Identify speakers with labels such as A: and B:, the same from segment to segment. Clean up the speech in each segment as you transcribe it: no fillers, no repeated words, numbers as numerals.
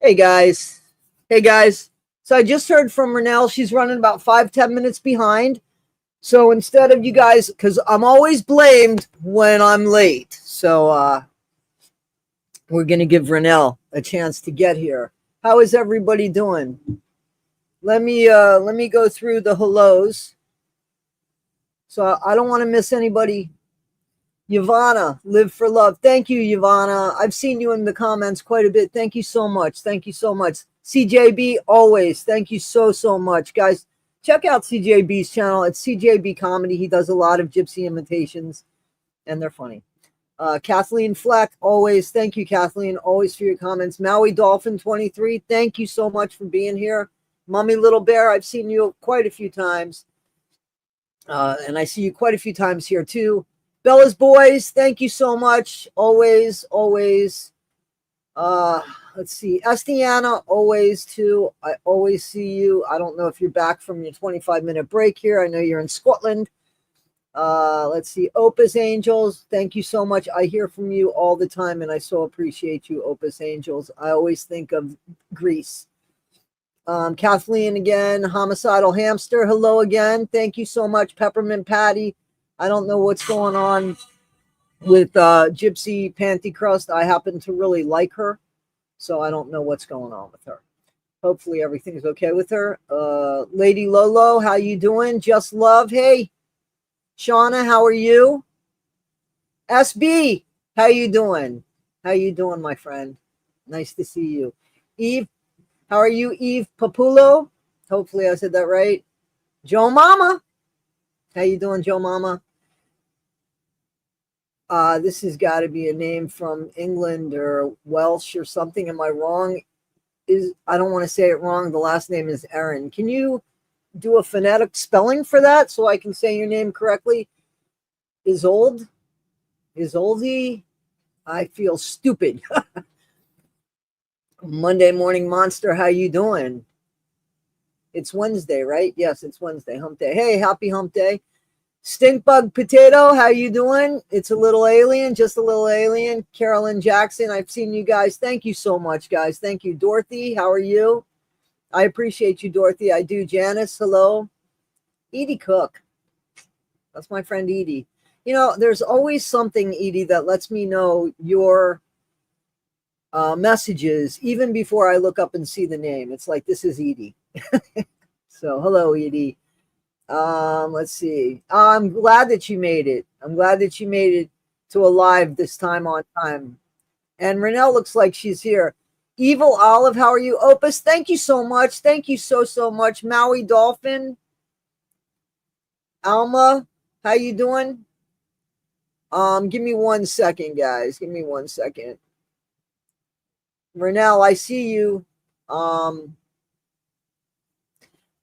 A: Hey guys. Hey guys. So I just heard from Renelle. She's running about 5-10 minutes behind. So instead of you guys, because I'm always blamed when I'm late. So we're gonna give Renelle a chance to get here. How is everybody doing? Let me go through the hellos. So I don't want to miss anybody. Yvonne, live for love. Thank you, Yvonne. I've seen you in the comments quite a bit. Thank you so much. Thank you so much. CJB, always. Thank you so much. Guys, check out CJB's channel. It's CJB Comedy. He does a lot of Gypsy imitations, and they're funny. Kathleen Fleck, always. Thank you, Kathleen, always for your comments. Maui Dolphin 23, thank you so much for being here. Mummy Little Bear, I've seen you quite a few times. And I see you quite a few times here, too. Bella's Boys, thank you so much. Always. Let's see. Estiana, always too. I always see you. I don't know if you're back from your 25-minute break here. I know you're in Scotland. Let's see. Opus Angels, thank you so much. I hear from you all the time, and I so appreciate you, Opus Angels. I always think of Greece. Kathleen again. Homicidal Hamster, hello again. Thank you so much. Peppermint Patty. I don't know what's going on with Gypsy Panty Crust. I happen to really like her, so I don't know what's going on with her. Hopefully everything's okay with her. Lady Lolo, how you doing? Just Love, hey. Shauna, how are you? SB, how you doing? How you doing, my friend? Nice to see you. Eve, how are you? Eve Papulo, hopefully I said that right. Joe Mama, how you doing, Joe Mama? This has got to be a name from England or Welsh or something. Am I wrong? I don't want to say it wrong. The last name is Erin. Can you do a phonetic spelling for that so I can say your name correctly? Isolde? I feel stupid. Monday Morning Monster, how you doing? It's Wednesday, right? Yes, it's Wednesday, hump day. Hey, happy hump day. Stinkbug Potato, how you doing? It's a little alien, just a little alien. Carolyn Jackson, I've seen you guys. Thank you so much, guys. Thank you. Dorothy, how are you? I appreciate you, Dorothy. I do. Janice, hello. Edie Cook. That's my friend Edie. You know, there's always something, Edie, that lets me know your messages even before I look up and see the name. It's like, this is Edie. So, hello, Edie. Let's see. I'm glad that you made it. I'm glad that you made it to a live this time on time. And Renelle looks like she's here. Evil Olive, how are you? Opus, thank you so much. Thank you so much. Maui Dolphin. Alma, how you doing? Give me 1 second, guys. Give me 1 second. Renelle, I see you.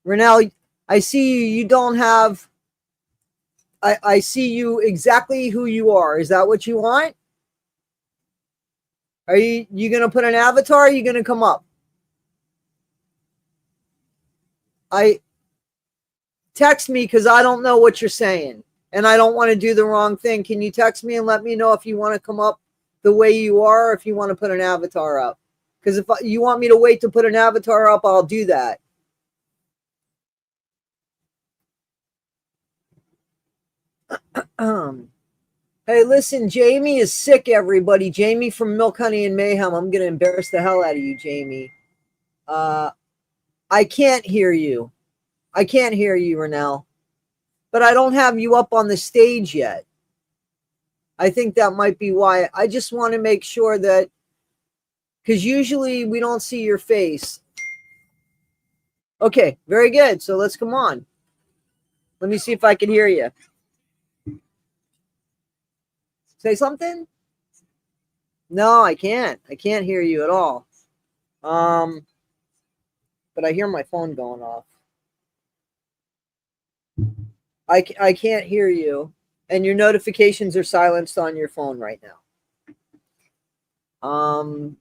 A: Renelle, I see you. You don't have. I see you exactly who you are. Is that what you want? Are you going to put an avatar? Or are you going to come up? Text me because I don't know what you're saying. And I don't want to do the wrong thing. Can you text me and let me know if you want to come up the way you are or if you want to put an avatar up? Because if you want me to wait to put an avatar up, I'll do that. Hey, listen, Jamie is sick, everybody. Jamie from Milk, Honey, and Mayhem. I'm going to embarrass the hell out of you, Jamie. I can't hear you. I can't hear you, Renelle. But I don't have you up on the stage yet. I think that might be why. I just want to make sure that, because usually we don't see your face. Okay, very good. So let's come on. Let me see if I can hear you. Say something? No, I can't. I can't hear you at all. But I hear my phone going off. I can't hear you. And your notifications are silenced on your phone right now.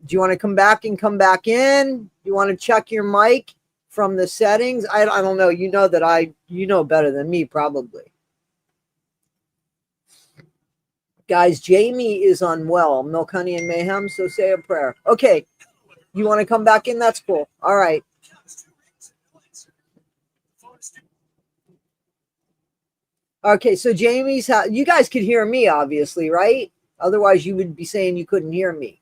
A: Do you want to come back and come back in? You want to check your mic from the settings? I don't know. You know that you know better than me, probably. Guys, Jamie is unwell. Milk, Honey, and Mayhem, so say a prayer. Okay. You want to come back in? That's cool. All right. Okay, so Jamie's you guys could hear me, obviously, right? Otherwise, you would be saying you couldn't hear me.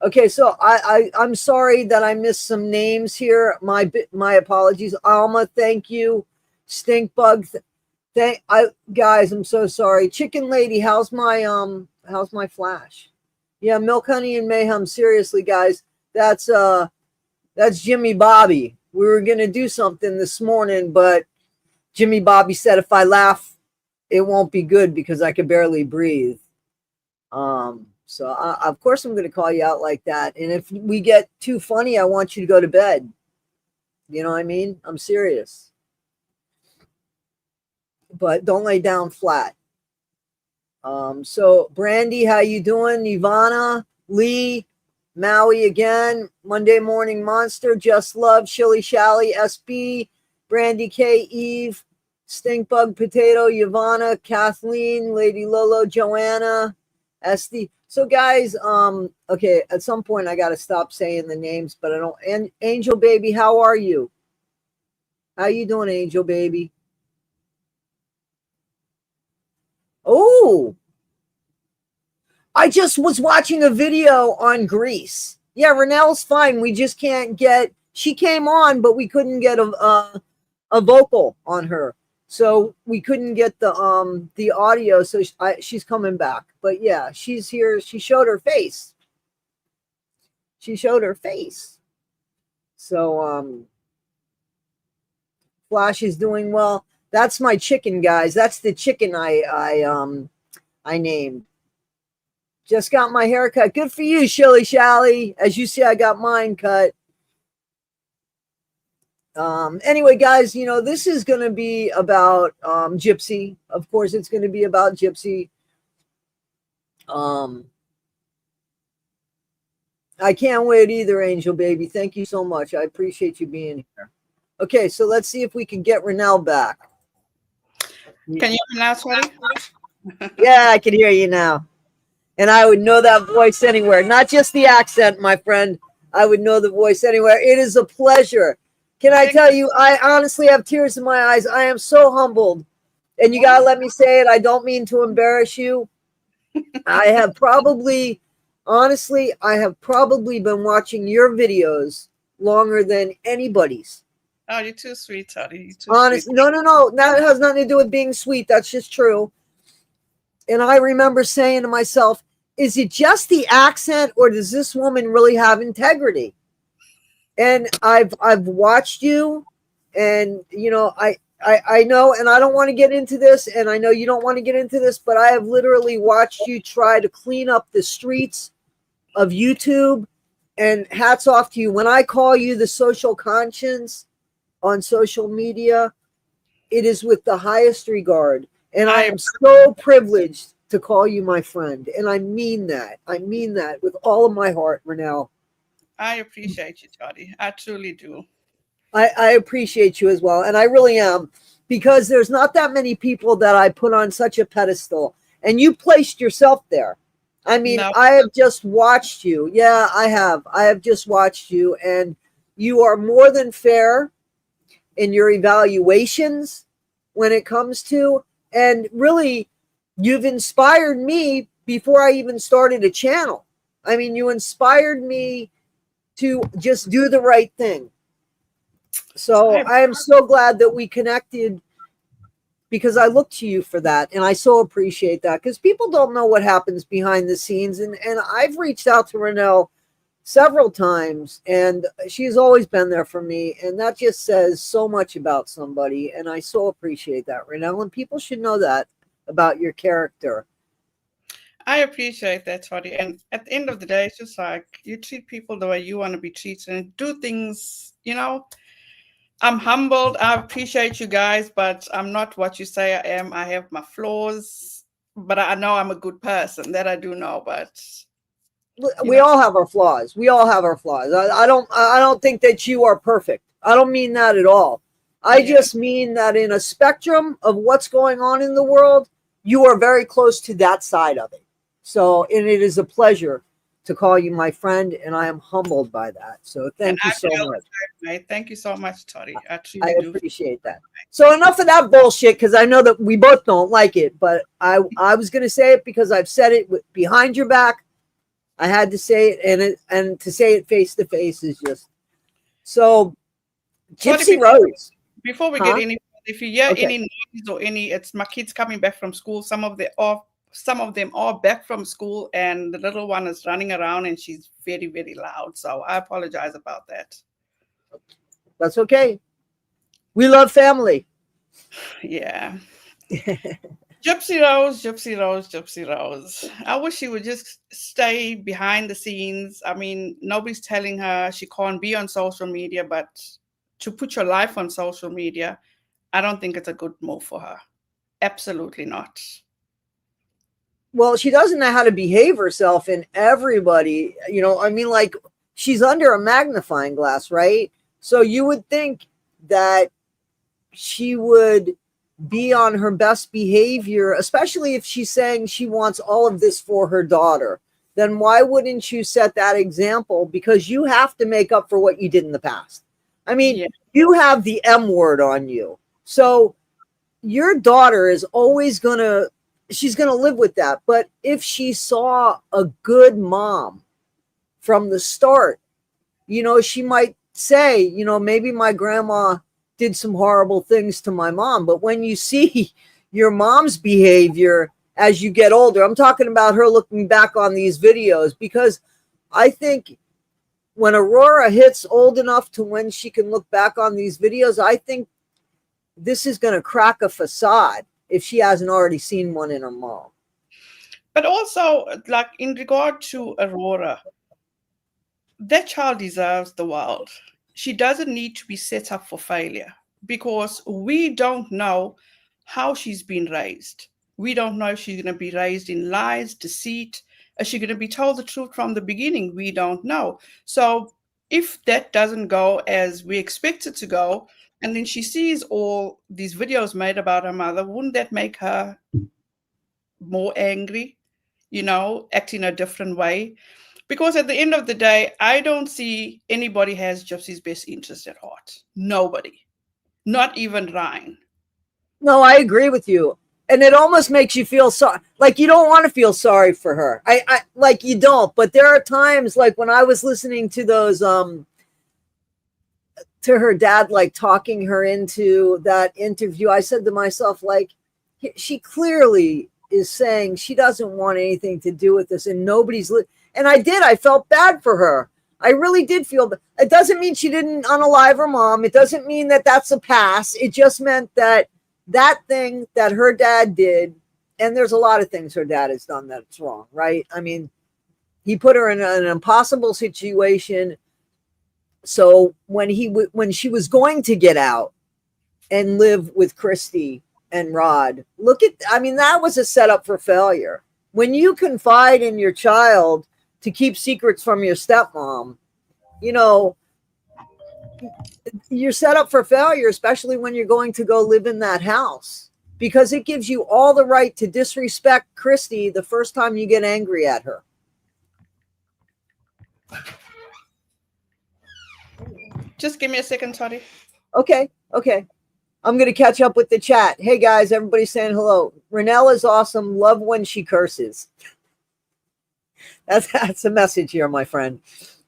A: Okay, so I'm sorry that I missed some names here. My apologies. Alma, thank you. Stinkbug, guys, I'm so sorry. Chicken Lady, how's my flash? Yeah, Milk Honey and Mayhem. Seriously, guys, that's Jimmy Bobby. We were gonna do something this morning, but Jimmy Bobby said if I laugh, it won't be good because I could barely breathe. So of course I'm going to call you out like that. And if we get too funny, I want you to go to bed. You know what I mean? I'm serious. But don't lay down flat. So Brandy, how you doing? Ivana, Lee, Maui again, Monday Morning Monster, Just Love, Shilly Shally, SB, Brandy K, Eve, Stinkbug Potato, Yvonne, Kathleen, Lady Lolo, Joanna, SD. So guys, okay, at some point I got to stop saying the names, but I don't. And Angel Baby, how are you? How you doing, Angel Baby? Oh, I just was watching a video on Greece. Yeah, Renelle's fine. We just can't get. She came on, but we couldn't get a vocal on her. So we couldn't get the audio. So she's coming back. But yeah, she's here. She showed her face. So Flash is doing well. That's my chicken, guys. That's the chicken I named. Just got my hair cut. Good for you, Shilly Shally. As you see, I got mine cut. Anyway, guys, you know, this is going to be about Gypsy. Of course, it's going to be about Gypsy. I can't wait either, Angel Baby. Thank you so much. I appreciate you being here. Okay, so let's see if we can get Renelle back.
B: Can you hear me now, sweetie?
A: Yeah, I can hear you now. And I would know that voice anywhere. Not just the accent, my friend. I would know the voice anywhere. It is a pleasure. Can I tell you, I honestly have tears in my eyes. I am so humbled. And you got to let me say it. I don't mean to embarrass you. I have probably been watching your videos longer than anybody's.
B: Oh, you're too sweet, Toddy.
A: Honestly, no. That has nothing to do with being sweet. That's just true. And I remember saying to myself, is it just the accent or does this woman really have integrity? And I've watched you, and you know, I know, and I don't want to get into this, and I know you don't want to get into this, but I have literally watched you try to clean up the streets of YouTube, and hats off to you. When I call you the social conscience on social media, it is with the highest regard. And I am so privileged to call you my friend. And I mean that. I mean that with all of my heart, Renelle.
B: I appreciate you, Toddy. I truly do.
A: I appreciate you as well. And I really am, because there's not that many people that I put on such a pedestal. And you placed yourself there. I mean, no. I have just watched you. Yeah, I have. I have just watched you. And you are more than fair in your evaluations when it comes to, and really, you've inspired me before I even started a channel. I mean, you inspired me to just do the right thing. So I am so glad that we connected, because I look to you for that. And I so appreciate that, because people don't know what happens behind the scenes. And I've reached out to Renelle several times, and she's always been there for me. And that just says so much about somebody. And I so appreciate that, Renelle. And people should know that about your character.
B: I appreciate that, Toddy. And at the end of the day, it's just like you treat people the way you want to be treated and do things, you know. I'm humbled. I appreciate you guys, but I'm not what you say I am. I have my flaws, but I know I'm a good person. That I do know, but
A: we all have our flaws. We all have our flaws. I don't think that you are perfect. I don't mean that at all. I just mean that in a spectrum of what's going on in the world, you are very close to that side of it. So, and it is a pleasure to call you my friend, and I am humbled by that. So thank you so much.
B: Mate. Thank you so much, Toddy. I
A: I
B: truly do.
A: appreciate that. So enough of that bullshit, because I know that we both don't like it, but I was going to say it because I've said it behind your back. I had to say it, and to say it face to face is just so. Gypsy Rose.
B: Before we get any, if you hear any noise or any, it's my kids coming back from school. Some of them are back from school, and the little one is running around, and she's very, very loud. So I apologize about that.
A: That's okay. We love family.
B: Yeah. Gypsy Rose, Gypsy Rose, Gypsy Rose. I wish she would just stay behind the scenes. I mean, nobody's telling her she can't be on social media, but to put your life on social media, I don't think it's a good move for her. Absolutely not.
A: Well, she doesn't know how to behave herself, and everybody, I mean, like, she's under a magnifying glass, right? So you would think that she would be on her best behavior, especially if she's saying she wants all of this for her daughter. Then why wouldn't you set that example? Because you have to make up for what you did in the past. I mean, you have the M word on you. So your daughter is always she's going to live with that. But if she saw a good mom from the start, she might say, maybe my grandma did some horrible things to my mom. But when you see your mom's behavior as you get older, I'm talking about her looking back on these videos, because I think when Aurora hits old enough to when she can look back on these videos, I think this is going to crack a facade if she hasn't already seen one in her mom.
B: But also, like, in regard to Aurora, that child deserves the world. She doesn't need to be set up for failure, because we don't know how she's been raised. We don't know if she's going to be raised in lies, deceit. Is she going to be told the truth from the beginning? We don't know. So if that doesn't go as we expect it to go, and then she sees all these videos made about her mother, wouldn't that make her more angry, act in a different way? Because at the end of the day, I don't see anybody has Gypsy's best interest at heart. Nobody. Not even Ryan.
A: No, I agree with you. And it almost makes you feel sorry. Like, you don't want to feel sorry for her. I like, you don't. But there are times, like when I was listening to those, to her dad, like talking her into that interview, I said to myself, like, she clearly is saying she doesn't want anything to do with this, and nobody's and I felt bad for her. I really did feel bad. It doesn't mean she didn't unalive her mom. It doesn't mean that that's a pass. It just meant that thing that her dad did, and there's a lot of things her dad has done that's wrong, right? I mean, he put her in an impossible situation. So when she was going to get out and live with Christy and Rod, that was a setup for failure. When you confide in your child to keep secrets from your stepmom, you're set up for failure, especially when you're going to go live in that house, because it gives you all the right to disrespect Christy the first time you get angry at her.
B: Just give me a second, Toddy.
A: Okay. I'm going to catch up with the chat. Hey, guys, everybody's saying hello. Renelle is awesome. Love when she curses. That's a message here, my friend.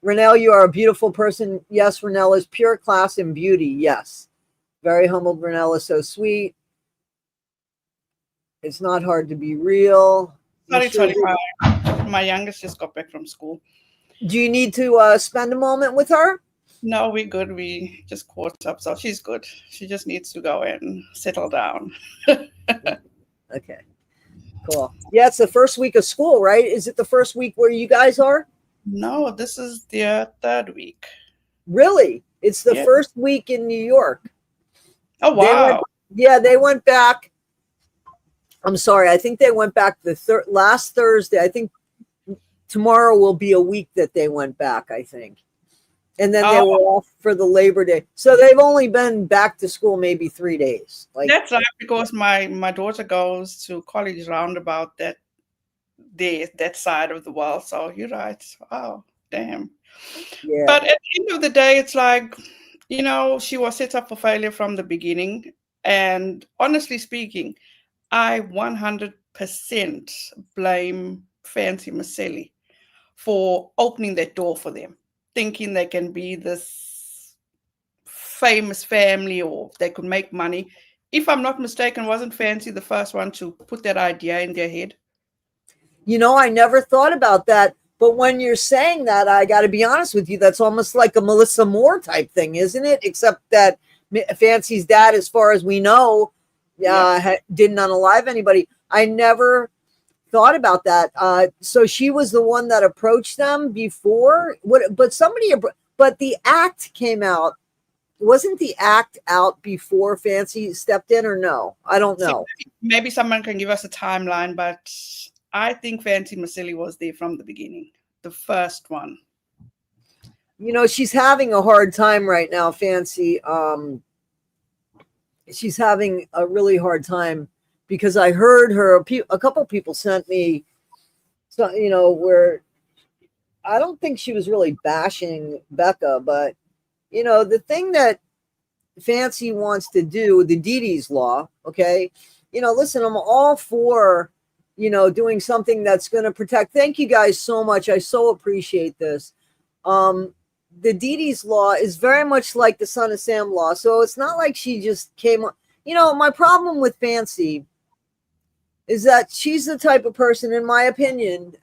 A: Renelle, you are a beautiful person. Yes, Renelle is pure class and beauty. Yes. Very humbled. Renelle is so sweet. It's not hard to be real.
B: Sorry, my youngest just got back from school.
A: Do you need to spend a moment with her?
B: No, we're good. We just caught up, so she's good. She just needs to go and settle down.
A: Okay, cool. Yeah, it's the first week of school, right? Is it the first week where you guys are?
B: No, this is their third week.
A: Really? It's the first week in New York.
B: Oh, wow.
A: They went back. I'm sorry. I think they went back the last Thursday. I think tomorrow will be a week that they went back, I think. And then they were off for the Labor Day. So they've only been back to school maybe 3 days.
B: That's right, because my daughter goes to college round about that that side of the world. So you're right. Oh, damn.
A: Yeah.
B: But at the end of the day, it's like, she was set up for failure from the beginning. And honestly speaking, I 100% blame Fancy Maselli for opening that door for them, thinking they can be this famous family or they could make money. If I'm not mistaken, wasn't Fancy the first one to put that idea in their head?
A: I never thought about that. But when you're saying that, I got to be honest with you, that's almost like a Melissa Moore type thing, isn't it? Except that Fancy's dad, as far as we know, didn't unalive anybody. I never thought about that. So she was the one that approached them before. But the act came out. Wasn't the act out before Fancy stepped in, or no? I don't know.
B: Maybe someone can give us a timeline, but I think Fancy Maselli was there from the beginning, the first one.
A: She's having a hard time right now, Fancy. She's having a really hard time because I heard her. A couple people sent me, where I don't think she was really bashing Becca, but the thing that Fancy wants to do, the Didi's law, okay? Listen, I'm all for, doing something that's going to protect. Thank you guys so much. I so appreciate this. The Didi's law is very much like the Son of Sam law. So it's not like she just came on. My problem with Fancy is that she's the type of person, in my opinion,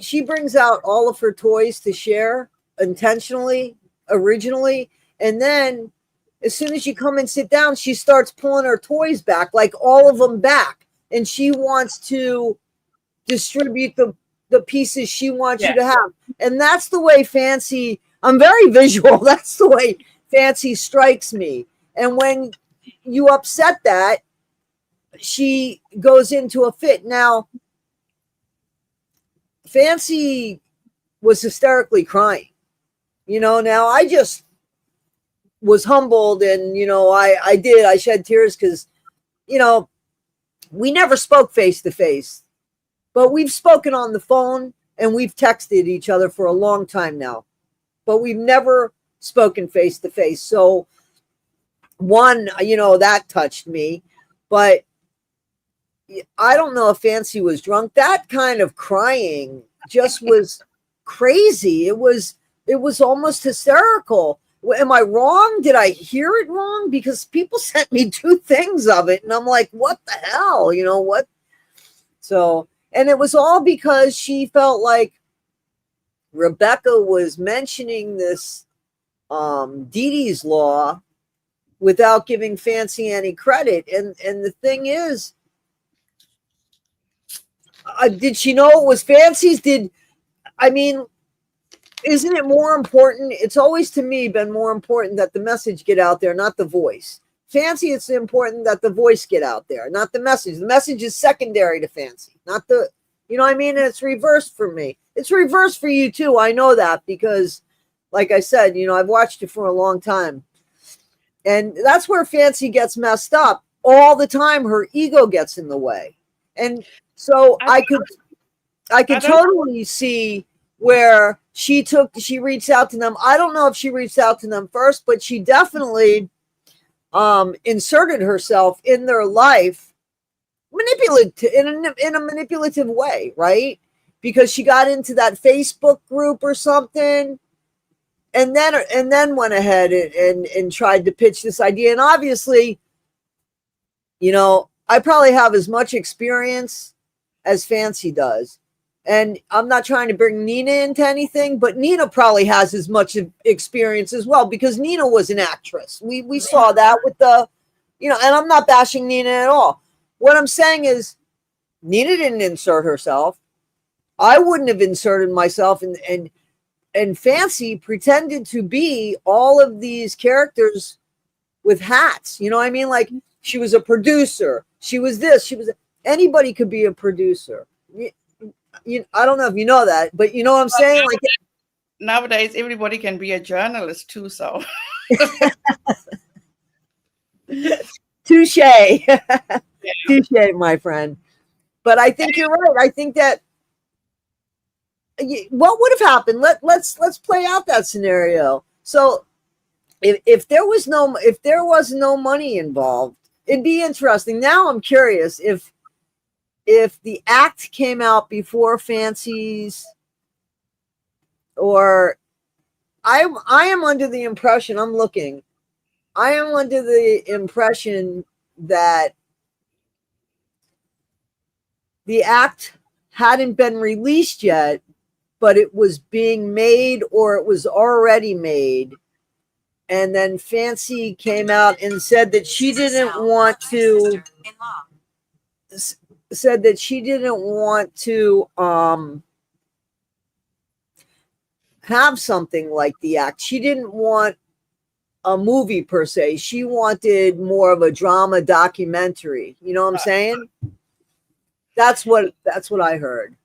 A: she brings out all of her toys to share intentionally, originally, and then as soon as you come and sit down, she starts pulling her toys back, like all of them back, and she wants to distribute the pieces she wants you to have. And that's the way Fancy, I'm very visual, that's the way Fancy strikes me. And when you upset that, she goes into a fit. Now, Fancy was hysterically crying. Now I just was humbled, and I shed tears because we never spoke face to face, but we've spoken on the phone and we've texted each other for a long time now, but we've never spoken face to face. So that touched me, but I don't know if Fancy was drunk. That kind of crying just was crazy. It was almost hysterical. Am I wrong? Did I hear it wrong? Because people sent me 2 things of it, and I'm like, what the hell? What? So, and it was all because she felt like Rebecca was mentioning this Didi's law without giving Fancy any credit. And the thing is, did she know it was Fancy's? Isn't it more important? It's always, to me, been more important that the message get out there, not the voice. Fancy, it's important that the voice get out there, not the message. The message is secondary to Fancy, not the, And it's reversed for me. It's reversed for you too. I know that because, like I said, I've watched it for a long time. And that's where Fancy gets messed up all the time. Her ego gets in the way. And so I could totally see where she reached out to them. I don't know if she reached out to them first, but she definitely inserted herself in their life in a manipulative way, right? Because she got into that Facebook group or something, and then went ahead and tried to pitch this idea. And obviously, I probably have as much experience as Fancy does. And I'm not trying to bring Nina into anything, but Nina probably has as much experience as well, because Nina was an actress. We saw that with and I'm not bashing Nina at all. What I'm saying is Nina didn't insert herself. I wouldn't have inserted myself, and Fancy pretended to be all of these characters with hats. You know what I mean? Like, she was a producer. She was this. Anybody could be a producer. I don't know if you know that, but you know what I'm saying? Like,
B: nowadays, everybody can be a journalist too, so.
A: Touche. Touche, my friend. But I think you're right. I think that what would have happened? Let's play out that scenario. So if there was no money involved, it'd be interesting. Now I'm curious if the act came out before Fancy's, or I am under the impression, I am under the impression that the act hadn't been released yet, but it was being made or it was already made. And then Fancy came out and said that she didn't want to have something like the act. She didn't want a movie per se. She wanted more of a drama documentary. You know what I'm saying? That's what I heard.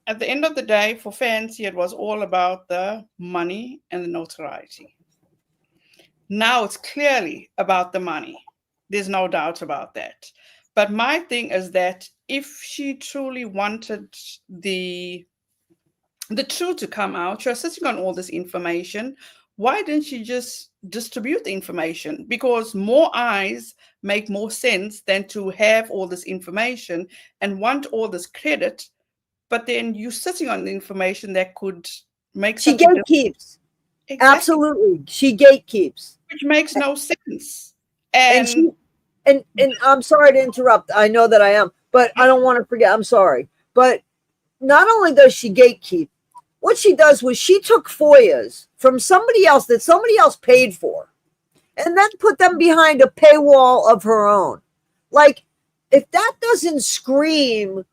B: At the end of the day, for Fancy, it was all about the money and the notoriety. Now it's clearly about the money. There's no doubt about that. But my thing is that if she truly wanted the truth to come out, she was sitting on all this information. Why didn't she just distribute the information? Because more eyes make more sense than to have all this information and want all this credit, but then you sitting on the information that could make
A: She gatekeeps. Exactly. Absolutely, she gatekeeps,
B: which makes no sense.
A: And I'm sorry to interrupt. I know that I am, but I don't want to forget. I'm sorry, but not only does she gatekeep, what she does was she took FOIAs from somebody else that somebody else paid for, and then put them behind a paywall of her own. Like, if that doesn't scream,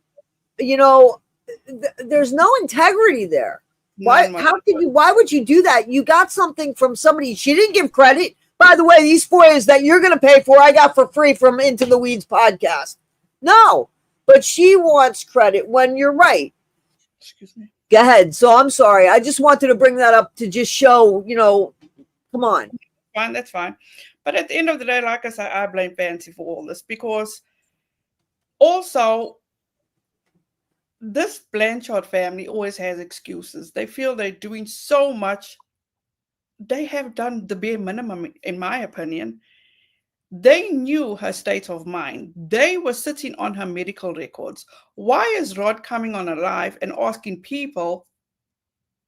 A: there's no integrity there. Why would you do that? You got something from somebody. She didn't give credit. By the way, these FOIAs that you're going to pay for, I got for free from Into the Weeds podcast. No, but she wants credit when you're right.
B: Excuse me.
A: Go ahead. So I'm sorry. I just wanted to bring that up to just show, come on.
B: Fine, that's fine. But at the end of the day, like I said, I blame Fancy for all this, because also this Blanchard family always has excuses. They feel they're doing so much. They have done the bare minimum, in my opinion. They knew her state of mind. They were sitting on her medical records. Why is Rod coming on live and asking people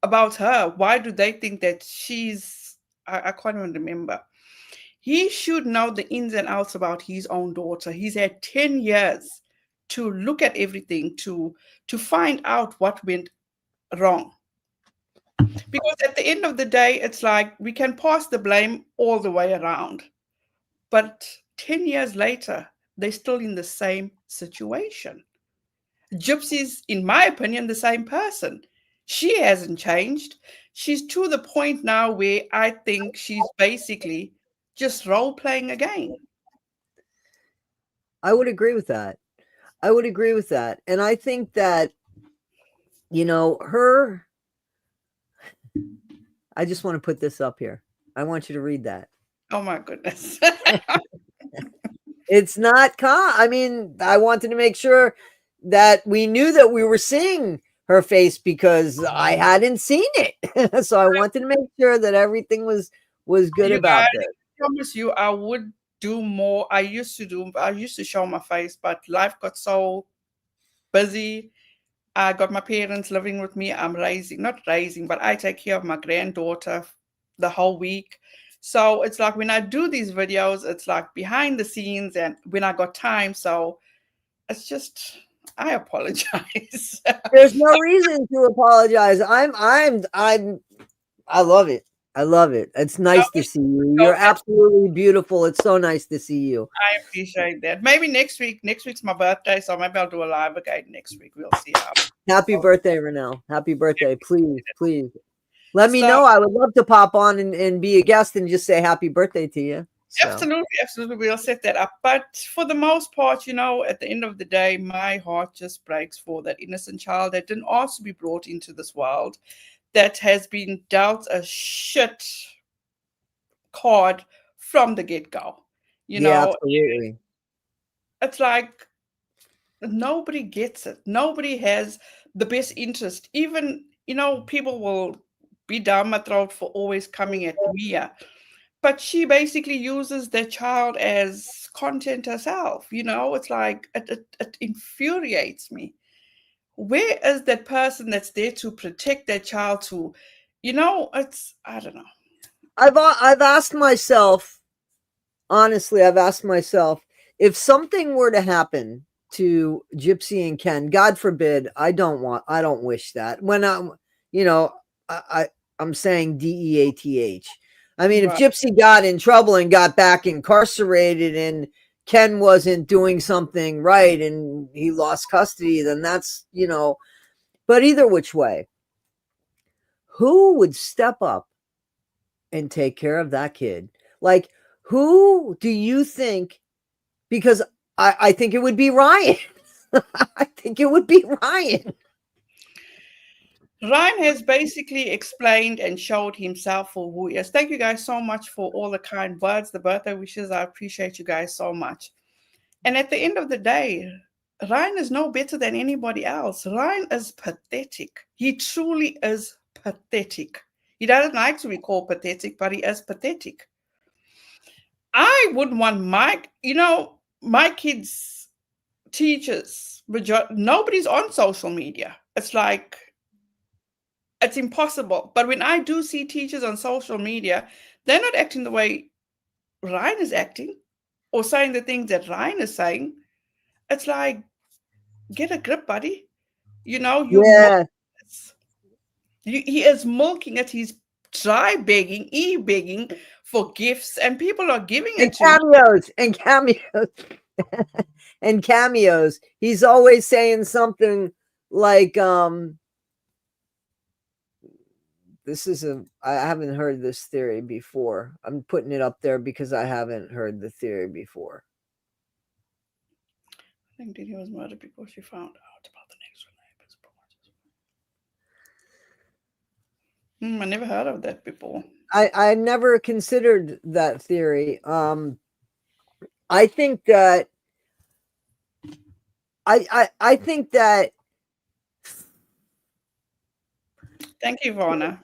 B: about her? Why do they think that she's, I can't even remember. He should know the ins and outs about his own daughter. He's had 10 years to look at everything, to find out what went wrong. Because at the end of the day, it's like we can pass the blame all the way around. But 10 years later, they're still in the same situation. Gypsy's, in my opinion, the same person. She hasn't changed. She's to the point now where I think she's basically just role-playing again.
A: I would agree with that. And I think that, I just want to put this up here. I want you to read that.
B: Oh my goodness.
A: It's not I wanted to make sure that we knew that we were seeing her face, because I hadn't seen it. So I wanted to make sure that everything was good about this.
B: I promise you, I would do more. I used to show my face, but life got so busy. I got my parents living with me. But I take care of my granddaughter the whole week. So it's like when I do these videos, it's like behind the scenes and when I got time. So it's just, I apologize.
A: There's no reason to apologize. I love it. I love it. It's nice to see you. You're absolutely beautiful. It's so nice to see you.
B: I appreciate that. Maybe next week. Next week's my birthday, so maybe I'll do a live again next week. We'll see how.
A: Happy birthday, Renelle. Happy birthday. Please. Let me know. I would love to pop on and be a guest and just say happy birthday to you. So.
B: Absolutely. We'll set that up. But for the most part, at the end of the day, my heart just breaks for that innocent child that didn't ask to be brought into this world, that has been dealt a shit card from the get-go.
A: Yeah, absolutely.
B: It's like Nobody gets it. Nobody has the best interest. Even, people will be down my throat for always coming at Mia. But she basically uses their child as content herself. It's like it infuriates me. Where is that person that's there to protect their child? I don't know.
A: I've asked myself, honestly, if something were to happen to Gypsy and Ken, God forbid, I don't wish that. When you know, I'm saying DEATH. I mean, if
B: Right.
A: Gypsy got in trouble and got back incarcerated and Ken wasn't doing something right and he lost custody, then that's, but either which way, who would step up and take care of that kid? Like, who do you think? Because I think it would be Ryan. I think it would be Ryan.
B: Ryan has basically explained and showed himself for who he is. Thank you guys so much for all the kind words, the birthday wishes. I appreciate you guys so much. And at the end of the day, Ryan is no better than anybody else. Ryan is pathetic. He truly is pathetic. He doesn't like to be called pathetic, but he is pathetic. I wouldn't want my kids' teachers, nobody's on social media. It's like, it's impossible. But when I do see teachers on social media, they're not acting the way Ryan is acting or saying the things that Ryan is saying. It's like, get a grip, buddy.
A: Yeah.
B: He is milking it. He's try begging, begging for gifts, and people are giving it to
A: him. And cameos. He's always saying something like, I haven't heard this theory before. I'm putting it up there because I haven't heard the theory before.
B: I think Didi was murdered because she found out about the next door neighbor's I never heard of that before.
A: I never considered that theory. I think that I think that.
B: Thank you, Vona.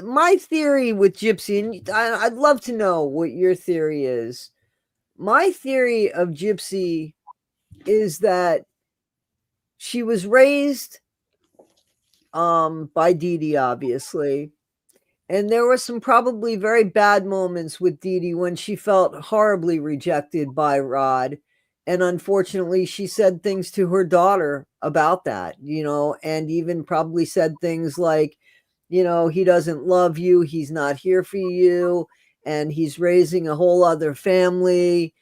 A: My theory with Gypsy, and I'd love to know what your theory is. My theory of Gypsy is that she was raised by Didi, obviously. And there were some probably very bad moments with Didi when she felt horribly rejected by Rod. And unfortunately, she said things to her daughter about that, and even probably said things like, he doesn't love you. He's not here for you. And he's raising a whole other family.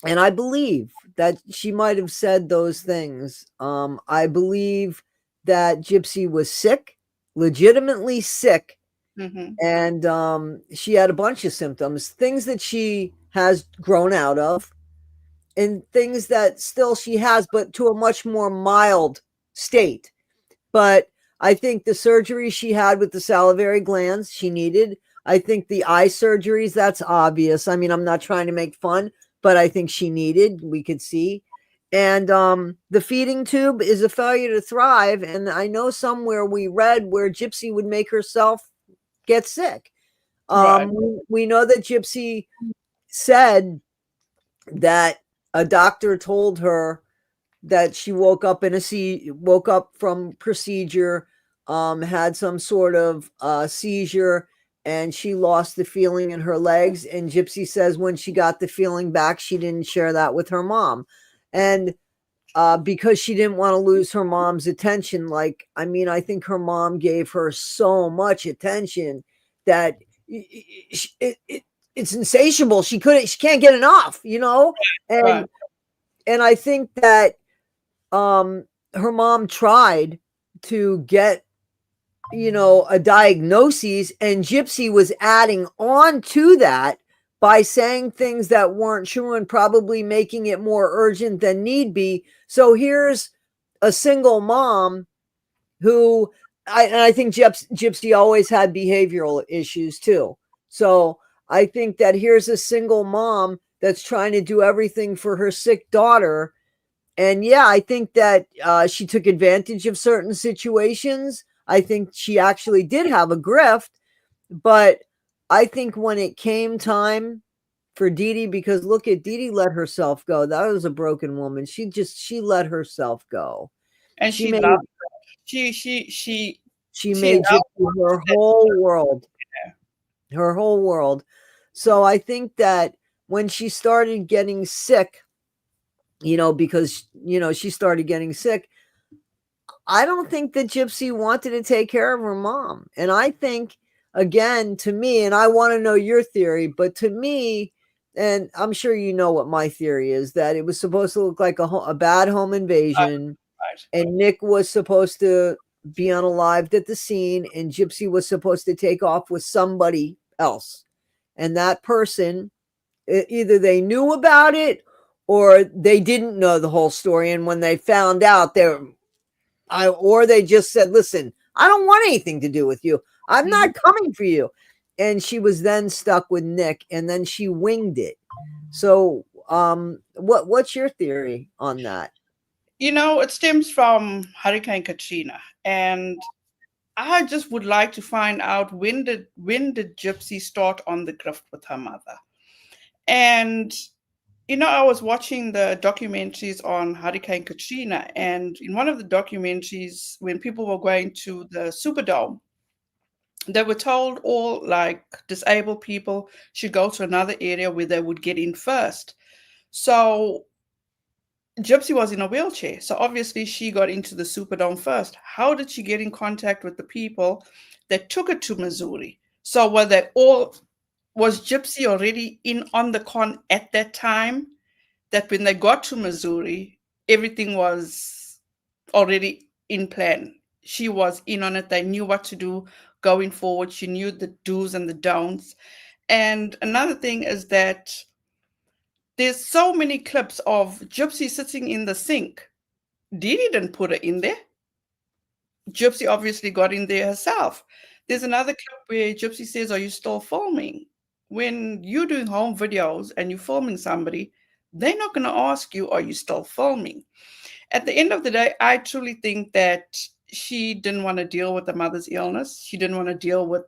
A: And I believe that she might have said those things. I believe that Gypsy was sick, legitimately sick.
B: Mm-hmm.
A: And she had a bunch of symptoms, things that she has grown out of and things that still she has, but to a much more mild state. But I think the surgery she had with the salivary glands she needed. I think the eye surgeries, that's obvious. I mean, I'm not trying to make fun, but I think she needed, we could see. And the feeding tube is a failure to thrive. And I know somewhere we read where Gypsy would make herself get sick.
B: Right.
A: We know that Gypsy said that a doctor told her that she woke up from procedure, had some sort of seizure, and she lost the feeling in her legs. And Gypsy says when she got the feeling back, she didn't share that with her mom. And because she didn't want to lose her mom's attention. I think her mom gave her so much attention that it's insatiable. She can't get enough, and I think that her mom tried to get a diagnosis, and Gypsy was adding on to that by saying things that weren't true and probably making it more urgent than need be. So here's a single mom who I think Gypsy always had behavioral issues too. So I think that here's a single mom that's trying to do everything for her sick daughter, And yeah, I think that she took advantage of certain situations. I think she actually did have a grift, but I think when it came time for Dee Dee, because look at Dee Dee let herself go. That was a broken woman. She let herself go.
B: And
A: She
B: she
A: made
B: loved she
A: she
B: she
A: made Gypsy
B: helped
A: her
B: that.
A: whole world. Her whole world. So I think that when she started getting sick, because she started getting sick, I don't think that Gypsy wanted to take care of her mom. And I think, again, to me, and I want to know your theory, but to me, and I'm sure you know what my theory is, that it was supposed to look like a bad home invasion,
B: Right.
A: and Nick was supposed to be unalived at the scene, and Gypsy was supposed to take off with somebody else. And that person, either they knew about it or they didn't know the whole story. And when they found out, or they just said, listen, I don't want anything to do with you. I'm not coming for you. And she was then stuck with Nick, and then she winged it. So what's your theory on that?
B: It stems from Hurricane Katrina, and I just would like to find out when did Gypsy start on the grift with her mother. And I was watching the documentaries on Hurricane Katrina, and in one of the documentaries, when people were going to the Superdome, they were told all like disabled people should go to another area where they would get in first. So Gypsy was in a wheelchair, so obviously she got into the Superdome first. How did she get in contact with the people that took her to Missouri? So were they all was Gypsy already in on the con at that time? That when they got to Missouri, everything was already in plan. She was in on it. They knew what to do going forward. She knew the do's and the don'ts. And another thing is that there's so many clips of Gypsy sitting in the sink. Didi didn't put her in there. Gypsy obviously got in there herself. There's another clip where Gypsy says, "Are you still filming?" When you're doing home videos and you're filming somebody, they're not going to ask you, "Are you still filming?" At the end of the day, I truly think that she didn't want to deal with the mother's illness. She didn't want to deal with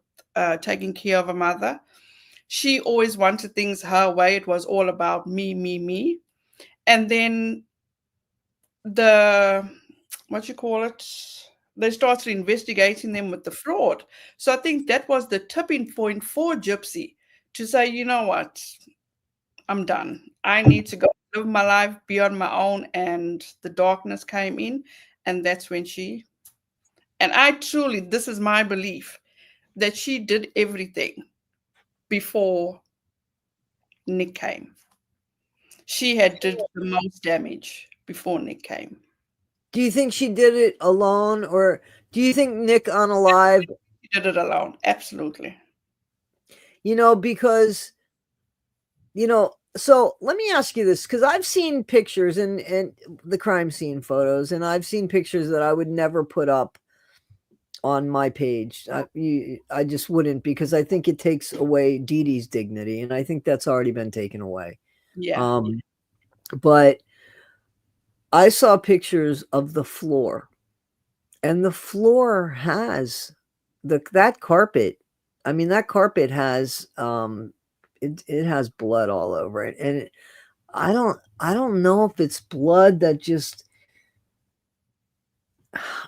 B: taking care of a mother. She always wanted things her way. It was all about me, me, me. And then the what you call it, they started investigating them with the fraud. So I think that was the tipping point for Gypsy to say, you know what, I'm done. I need to go live my life, be on my own. And the darkness came in, and that's when and I truly, this is my belief, that she did everything before Nick came. She had did the most damage before Nick came.
A: Do you think she did it alone, or do you think Nick unalive?
B: She did it alone. Absolutely.
A: Because so let me ask you this, because I've seen pictures and the crime scene photos, and I've seen pictures that I would never put up on my page. I just wouldn't, because I think it takes away Dee Dee's dignity, and I think that's already been taken away.
B: Yeah.
A: But I saw pictures of the floor, and the floor has that carpet. I mean, that carpet has it has blood all over it, and I don't know if it's blood that just.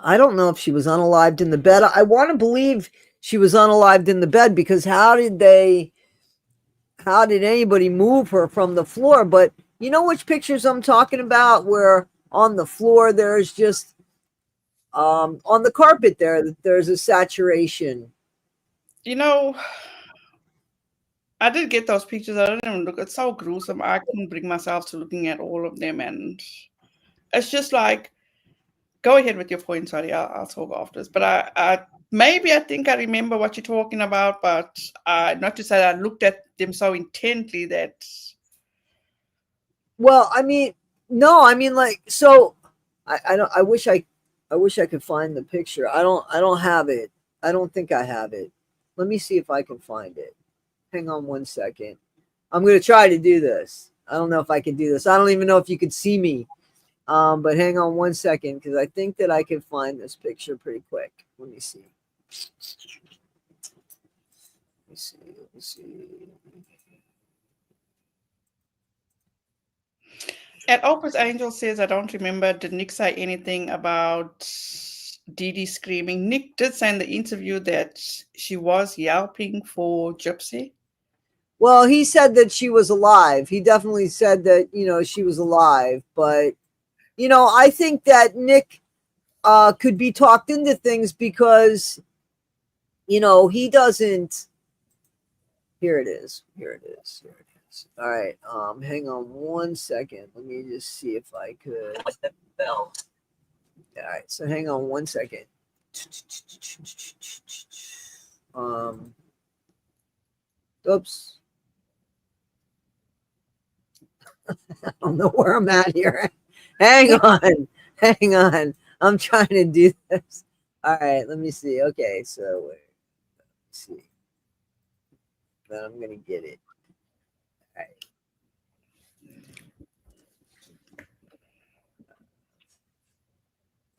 A: I don't know if she was unalived in the bed. I want to believe she was unalived in the bed, because how did anybody move her from the floor? But you know which pictures I'm talking about, where on the floor there's just on the carpet there's a saturation.
B: I did get those pictures. I didn't even look. It's so gruesome. I couldn't bring myself to looking at all of them. And it's just like, go ahead with your point. Sorry, I'll talk after this. But I think I remember what you're talking about, but not to say that I looked at them so intently that.
A: Well, I mean, no, I mean, like, so I don't. I wish I could find the picture. I don't have it. I don't think I have it. Let me see if I can find it. Hang on one second. I'm going to try to do this. I don't know if I can do this. I don't even know if you can see me But hang on one second, because I think that I can find this picture pretty quick. Let me see. Let me see.
B: At Opus Angel says, I don't remember, did Nick say anything about Dee Dee screaming? Nick did say in the interview that she was yelping for Gypsy.
A: Well, he said that she was alive. He definitely said that, she was alive. But, I think that Nick could be talked into things because, he doesn't. Here it is. All right. Hang on one second. Let me just see if I could. All right. So hang on one second. Oops. I don't know where I'm at here. Hang on. I'm trying to do this. All right. Let me see. Okay. So wait. Let's see. Then I'm going to get it. All right.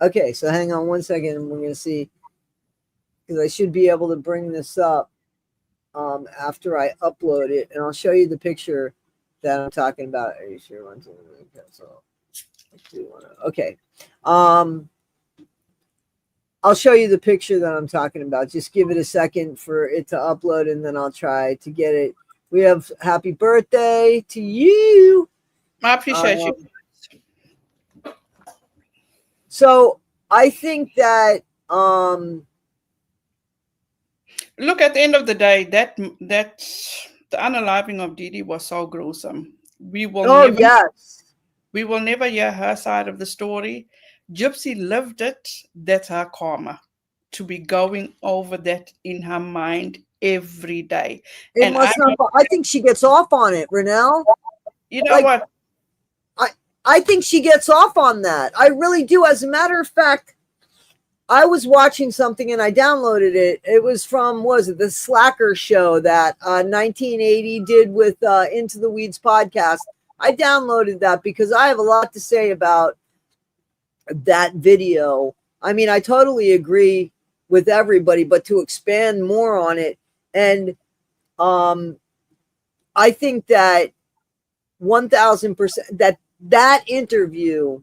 A: Okay, so hang on one second, and we're going to see, because I should be able to bring this up after I upload it, and I'll show you the picture that I'm talking about. Are you sure? Okay. I'll show you the picture that I'm talking about. Just give it a second for it to upload, and then I'll try to get it. We have happy birthday to you.
B: I appreciate you.
A: So I think that
B: look, at the end of the day, that the unaliving of Dee Dee was so gruesome. We will never hear her side of the story. Gypsy lived it. That's her karma, to be going over that in her mind every day.
A: I think she gets off on it, Renelle.
B: You know what?
A: I think she gets off on that. I really do. As a matter of fact, I was watching something and I downloaded it. It was from, the Slacker show that 1980 did with Into the Weeds podcast. I downloaded that because I have a lot to say about that video. I mean, I totally agree with everybody, but to expand more on it, and I think that 1000% that interview,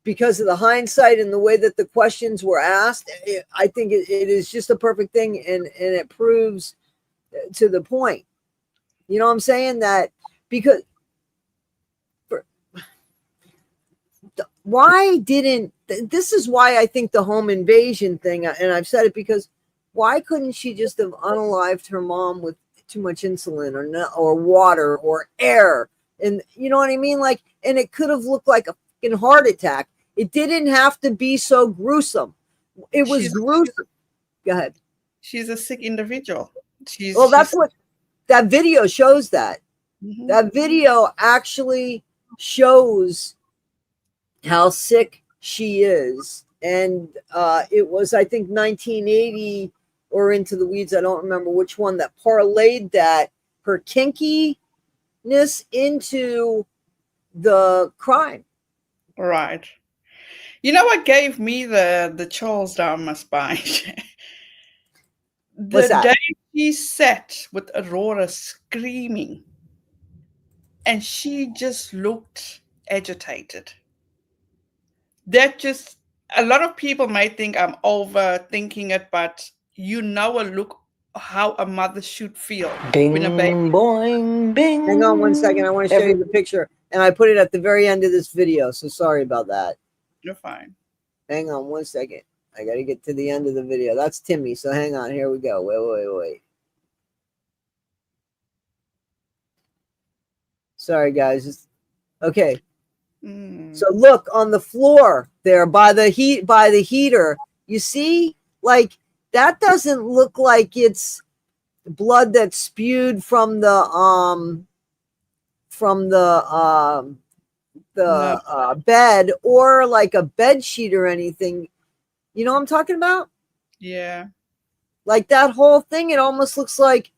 A: because of the hindsight and the way that the questions were asked, I think it is just a perfect thing, and it proves to the point. You know what I'm saying? That because why didn't this is why I think the home invasion thing, and I've said it, because why couldn't she just have unalived her mom with too much insulin or water or air? And you know what I mean? Like, and it could have looked like a fucking heart attack. It didn't have to be so gruesome. It was gruesome. Go ahead.
B: She's a sick individual.
A: That's what that video shows. That that video actually shows how sick she is. And it was, I think, 1980 or Into the Weeds, I don't remember which one, that parlayed that, her kinkiness into the crime.
B: Right. You know what gave me the chills down my spine? The day she sat with Aurora screaming, and she just looked agitated. That just, a lot of people might think I'm overthinking it, but look how a mother should feel.
C: Bing,
B: when a baby.
C: Boing, bing.
A: Hang on one second. I want to show you the picture, and I put it at the very end of this video, so sorry about that.
B: You're fine.
A: Hang on one second. I got to get to the end of the video. That's Timmy, so hang on. Here we go. Wait. Sorry, guys. Okay. So look on the floor there by the heater. You see, like, that doesn't look like it's blood that's spewed from the bed, or like a bed sheet or anything. You know what I'm talking about?
B: Yeah.
A: Like that whole thing, it almost looks like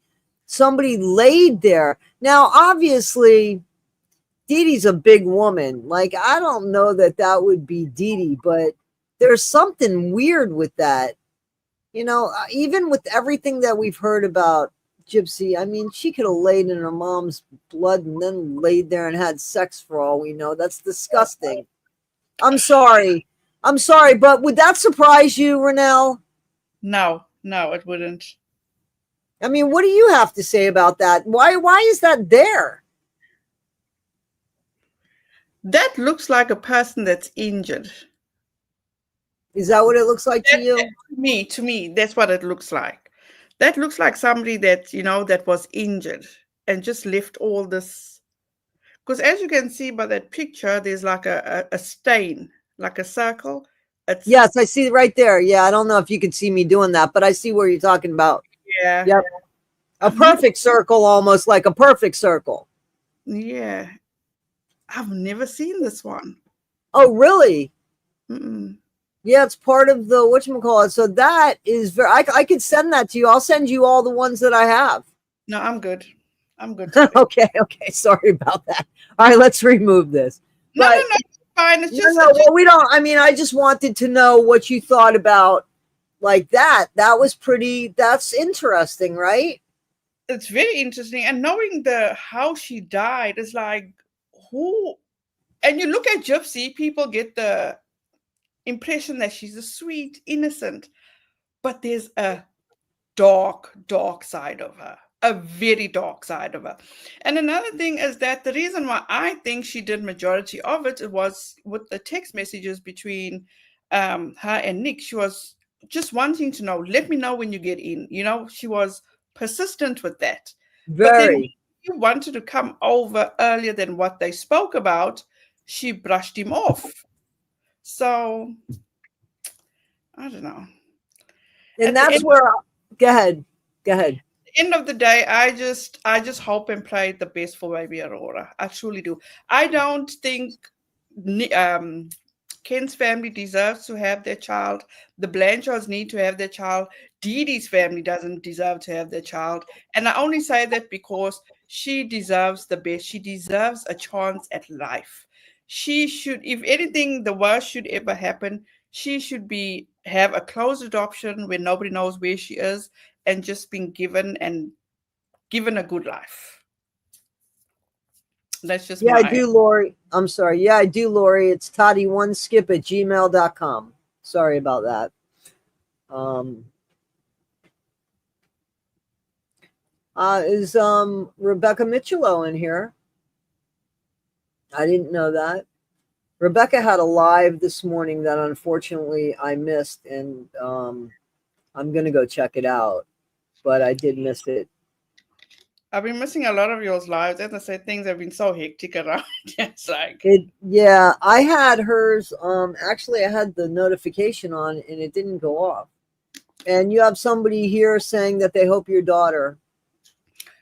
A: somebody laid there. Now, obviously, Dee Dee Dee's a big woman. Like, I don't know that would be Dee Dee, but there's something weird with that. You know, even with everything that we've heard about Gypsy, I mean, she could have laid in her mom's blood and then laid there and had sex for all we know. That's disgusting. I'm sorry. But would that surprise you, Renelle?
B: No, it wouldn't.
A: I mean, what do you have to say about that? Why is that there?
B: That looks like a person that's injured.
A: Is that what it looks like to you?
B: To me, that's what it looks like. That looks like somebody that, you know, that was injured and just left all this. Because as you can see by that picture, there's like a stain, like a circle.
A: Yes, I see right there. Yeah, I don't know if you can see me doing that, but I see where you're talking about.
B: Yeah.
A: Yep. A perfect circle, almost like a perfect circle.
B: Yeah. I've never seen this one.
A: Oh, really?
B: Mm-mm.
A: Yeah, it's part of the whatchamacallit. So that is very, I could send that to you. I'll send you all the ones that I have.
B: No, I'm good.
A: Okay. Sorry about that. All right, let's remove this.
B: No, it's fine. It's just,
A: well, we don't, I mean, I just wanted to know what you thought about like that. That's interesting, right?
B: It's very interesting. And knowing how she died is like, who, and you look at Gypsy, people get the impression that she's a sweet, innocent, but there's a dark side of her, a very dark side of her. And another thing is that the reason why I think she did majority of it was with the text messages between her and Nick. She was just wanting to know, let me know when you get in. You know, she was persistent with that.
A: Very.
B: But then he wanted to come over earlier than what they spoke about. She brushed him off. So I don't know.
A: And that's where, go ahead.
B: At the end of the day, I just hope and pray the best for baby Aurora. I truly do. I don't think Ken's family deserves to have their child. The Blanchards need to have their child. Dee Dee's family doesn't deserve to have their child. And I only say that because she deserves the best. She deserves a chance at life. She should, if anything, the worst should ever happen, she should have a closed adoption where nobody knows where she is and just being given a good life. That's just
A: I do, Lori. I'm sorry. Yeah, I do, Lori. It's toddy1skip@gmail.com. Sorry about that. Is Rebecca Michello in here? I didn't know that. Rebecca had a live this morning that unfortunately I missed, and I'm going to go check it out, but I did miss it.
B: I've been missing a lot of yours lives. As I said, things have been so hectic around. It's like
A: yeah, I had hers. Actually, I had the notification on and it didn't go off. And you have somebody here saying that they hope your daughter.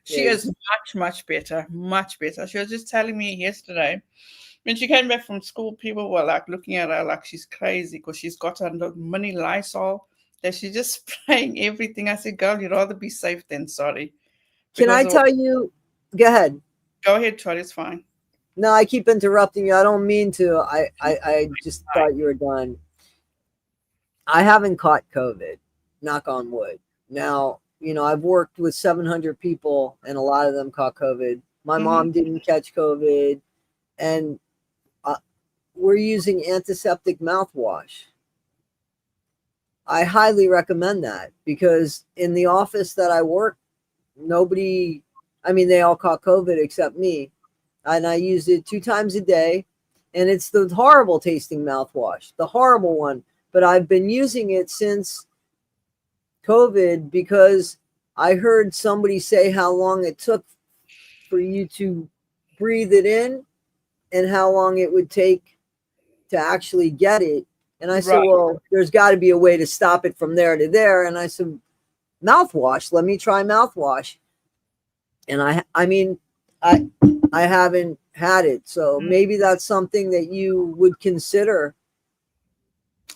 B: She is much better, much better. She was just telling me yesterday when she came back from school, people were like looking at her like she's crazy because she's got her mini Lysol that she's just spraying everything. I said, girl, you'd rather be safe than sorry.
A: Can I tell you? Go ahead.
B: Go ahead, Todd. It's fine.
A: No, I keep interrupting you. I don't mean to. I just thought you were done. I haven't caught COVID. Knock on wood. Now, you know, I've worked with 700 people and a lot of them caught COVID. My mom didn't catch COVID. And we're using antiseptic mouthwash. I highly recommend that because in the office that I work, they all caught COVID except me. And I used it 2 times a day. And it's the horrible tasting mouthwash, the horrible one. But I've been using it since COVID because I heard somebody say how long it took for you to breathe it in and how long it would take to actually get it. And I said, well, there's got to be a way to stop it from there to there. And I said, mouthwash, let me try mouthwash. And I haven't had it. So maybe that's something that you would consider.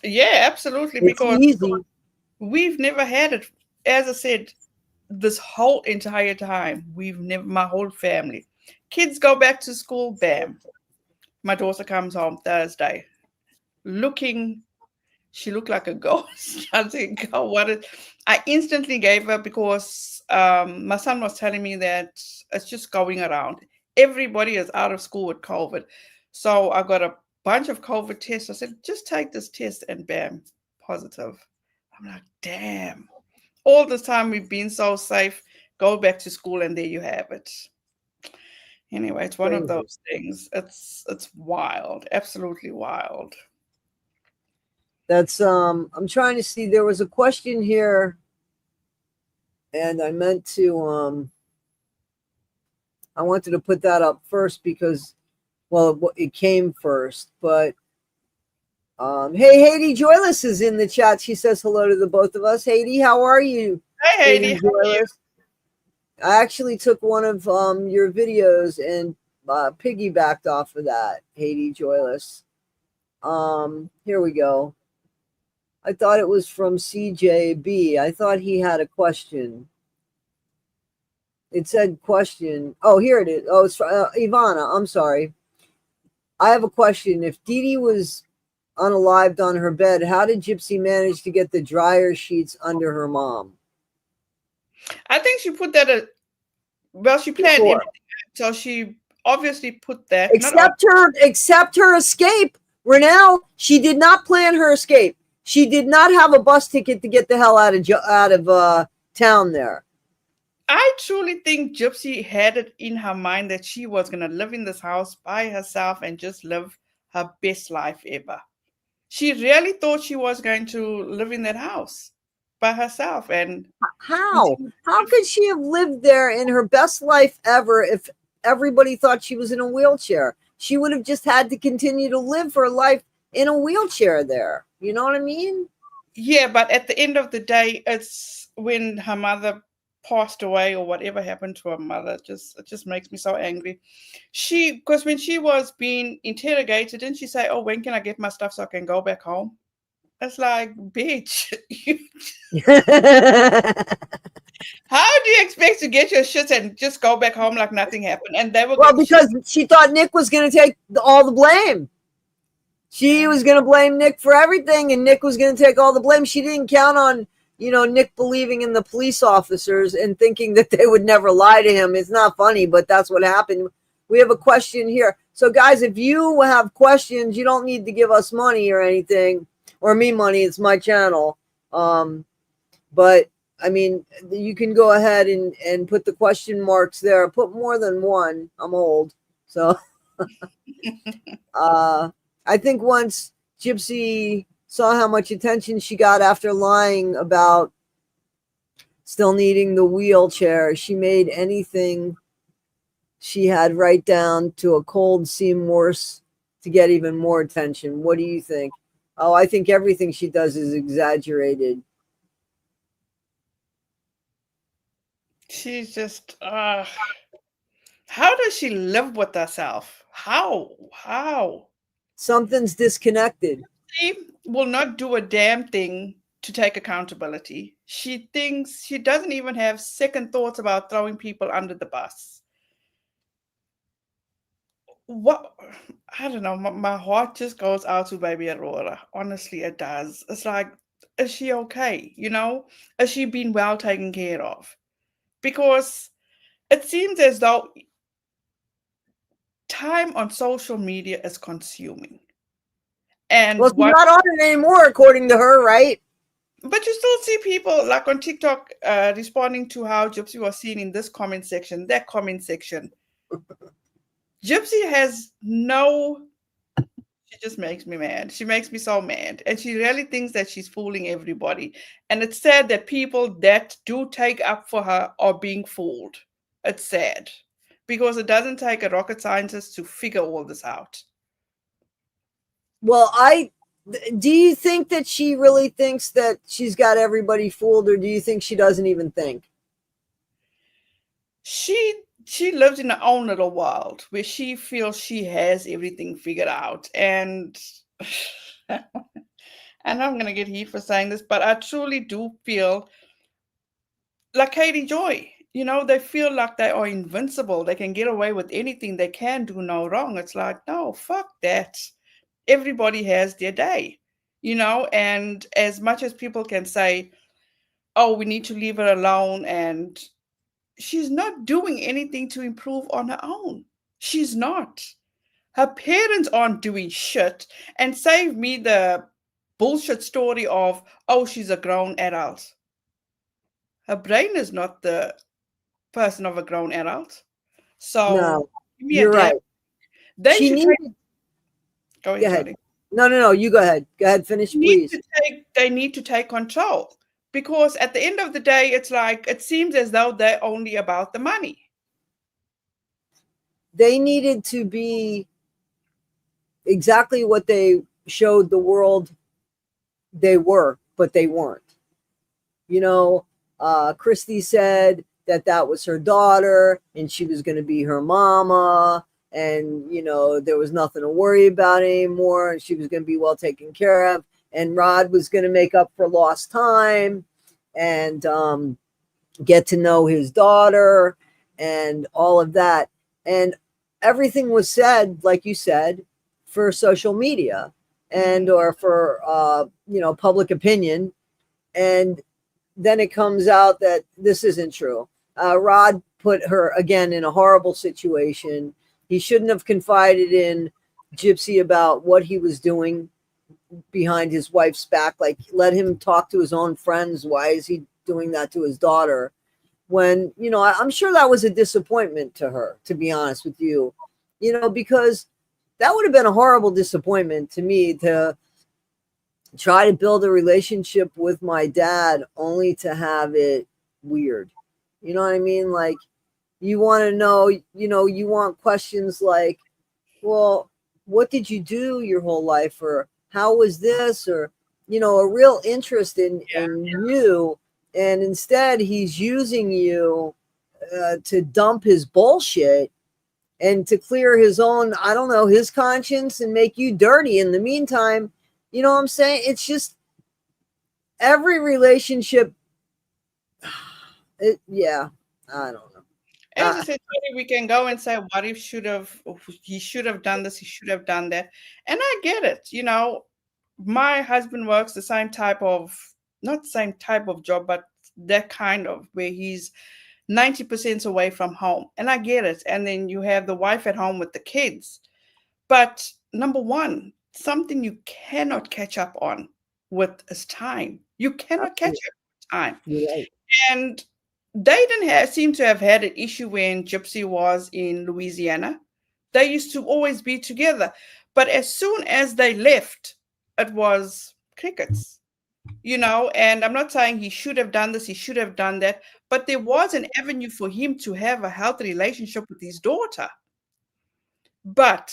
B: Yeah, absolutely.
A: It's
B: because
A: easy.
B: We've never had it. As I said, this whole entire time, my whole family. Kids go back to school, bam. My daughter comes home Thursday she looked like a ghost. I think, oh, I instantly gave her because my son was telling me that it's just going around. Everybody is out of school with COVID. So I got a bunch of COVID tests. I said, just take this test and bam, positive. I'm like, damn. All this time we've been so safe. Go back to school and there you have it. Anyway, it's one of those things. It's wild, absolutely wild.
A: That's I'm trying to see. There was a question here, and I meant to I wanted to put that up first because, well, it came first. But hey, Haiti Joyless is in the chat. She says hello to the both of us. Haiti, how are you?
B: Hey, Haiti, how are you?
A: I actually took one of your videos and piggybacked off of that, Haiti Joyless. Here we go. I thought it was from CJB. I thought he had a question. It said question. Oh, here it is. Oh, it's Ivana. I'm sorry. I have a question. If Dee Dee was unalived on her bed, how did Gypsy manage to get the dryer sheets under her mom?
B: I think she put that. Well, she planned everything, so she obviously put that.
A: Except her escape, Renelle. She did not plan her escape. She did not have a bus ticket to get the hell out of town there.
B: I truly think Gypsy had it in her mind that she was going to live in this house by herself and just live her best life ever. She really thought she was going to live in that house by herself. And
A: how could she have lived there in her best life ever if everybody thought she was in a wheelchair? She would have just had to continue to live her life in a wheelchair there. You know what I mean?
B: Yeah, but at the end of the day, it's when her mother passed away or whatever happened to her mother. It just makes me so angry. Because when she was being interrogated, didn't she say, "Oh, when can I get my stuff so I can go back home?" It's like, bitch. How do you expect to get your shit and just go back home like nothing happened? And they were
A: because she thought Nick was going to take all the blame. She was going to blame Nick for everything, and Nick was going to take all the blame. She didn't count on, Nick believing in the police officers and thinking that they would never lie to him. It's not funny, but that's what happened. We have a question here. So, guys, if you have questions, you don't need to give us money or anything, or me money. It's my channel. But, I mean, you can go ahead and put the question marks there. Put more than one. I'm old. So, I think once Gypsy saw how much attention she got after lying about still needing the wheelchair, she made anything she had right down to a cold seam worse to get even more attention. What do you think? Oh, I think everything she does is exaggerated.
B: She's just, how does she live with herself? How?
A: Something's disconnected.
B: She will not do a damn thing to take accountability. She thinks she doesn't even have second thoughts about throwing people under the bus. What? I don't know. My heart just goes out to baby Aurora. Honestly, it does. It's like, is she okay? Is she being well taken care of? Because it seems as though time on social media is consuming. And
A: well, she's not on it anymore, according to her, right?
B: But you still see people like on TikTok responding to how Gypsy was seen in this comment section, that comment section. Gypsy has she just makes me mad. She makes me so mad. And she really thinks that she's fooling everybody. And it's sad that people that do take up for her are being fooled. It's sad. Because it doesn't take a rocket scientist to figure all this out.
A: Well, do you think that she really thinks that she's got everybody fooled, or do you think she doesn't even think?
B: She lives in her own little world where she feels she has everything figured out. And and I'm going to get heat for saying this, but I truly do feel like Katie Joy. they feel like they are invincible. They can get away with anything. They can do no wrong. It's like, no, fuck that. Everybody has their day, and as much as people can say, oh, we need to leave her alone, and she's not doing anything to improve on her own. She's not. Her parents aren't doing shit. And save me the bullshit story of, oh, she's a grown adult. Her brain is not the person of a grown adult. So
A: No,
B: give me a
A: you're
B: damn.
A: right.
B: They
A: She
B: should take.
A: needed.
B: Go
A: Go
B: ahead,
A: ahead.
B: Tony.
A: No. You go ahead. Go ahead. Finish, please.
B: They need to take control, because at the end of the day, it's like it seems as though they're only about the money.
A: They needed to be exactly what they showed the world they were, but they weren't. Christy said that was her daughter and she was going to be her mama, and there was nothing to worry about anymore, and she was going to be well taken care of, and Rod was going to make up for lost time and get to know his daughter and all of that. And everything was said, like you said, for social media and or for public opinion. And then it comes out that this isn't true. Rod put her again in a horrible situation. He shouldn't have confided in Gypsy about what he was doing behind his wife's back. Like, let him talk to his own friends. Why is he doing that to his daughter? When, I'm sure that was a disappointment to her, to be honest with you, because that would have been a horrible disappointment to me, to try to build a relationship with my dad only to have it weird. You know what I mean? Like, you want to know, you want questions like, well, what did you do your whole life? Or how was this? Or, a real interest in you. And instead he's using you to dump his bullshit and to clear his own, I don't know, his conscience, and make you dirty in the meantime. You know what I'm saying? It's just every relationship. I don't know.
B: As I said, we can go and say, what if he should have done this, he should have done that. And I get it. My husband works the same type of, not same type of job, but that kind of where he's 90% away from home. And I get it. And then you have the wife at home with the kids. But number one, something you cannot catch up on with is time. You cannot catch up with time.
A: Right.
B: And they didn't seem to have had an issue when Gypsy was in Louisiana. They used to always be together. But as soon as they left, it was crickets. And I'm not saying he should have done this, he should have done that, but there was an avenue for him to have a healthy relationship with his daughter. But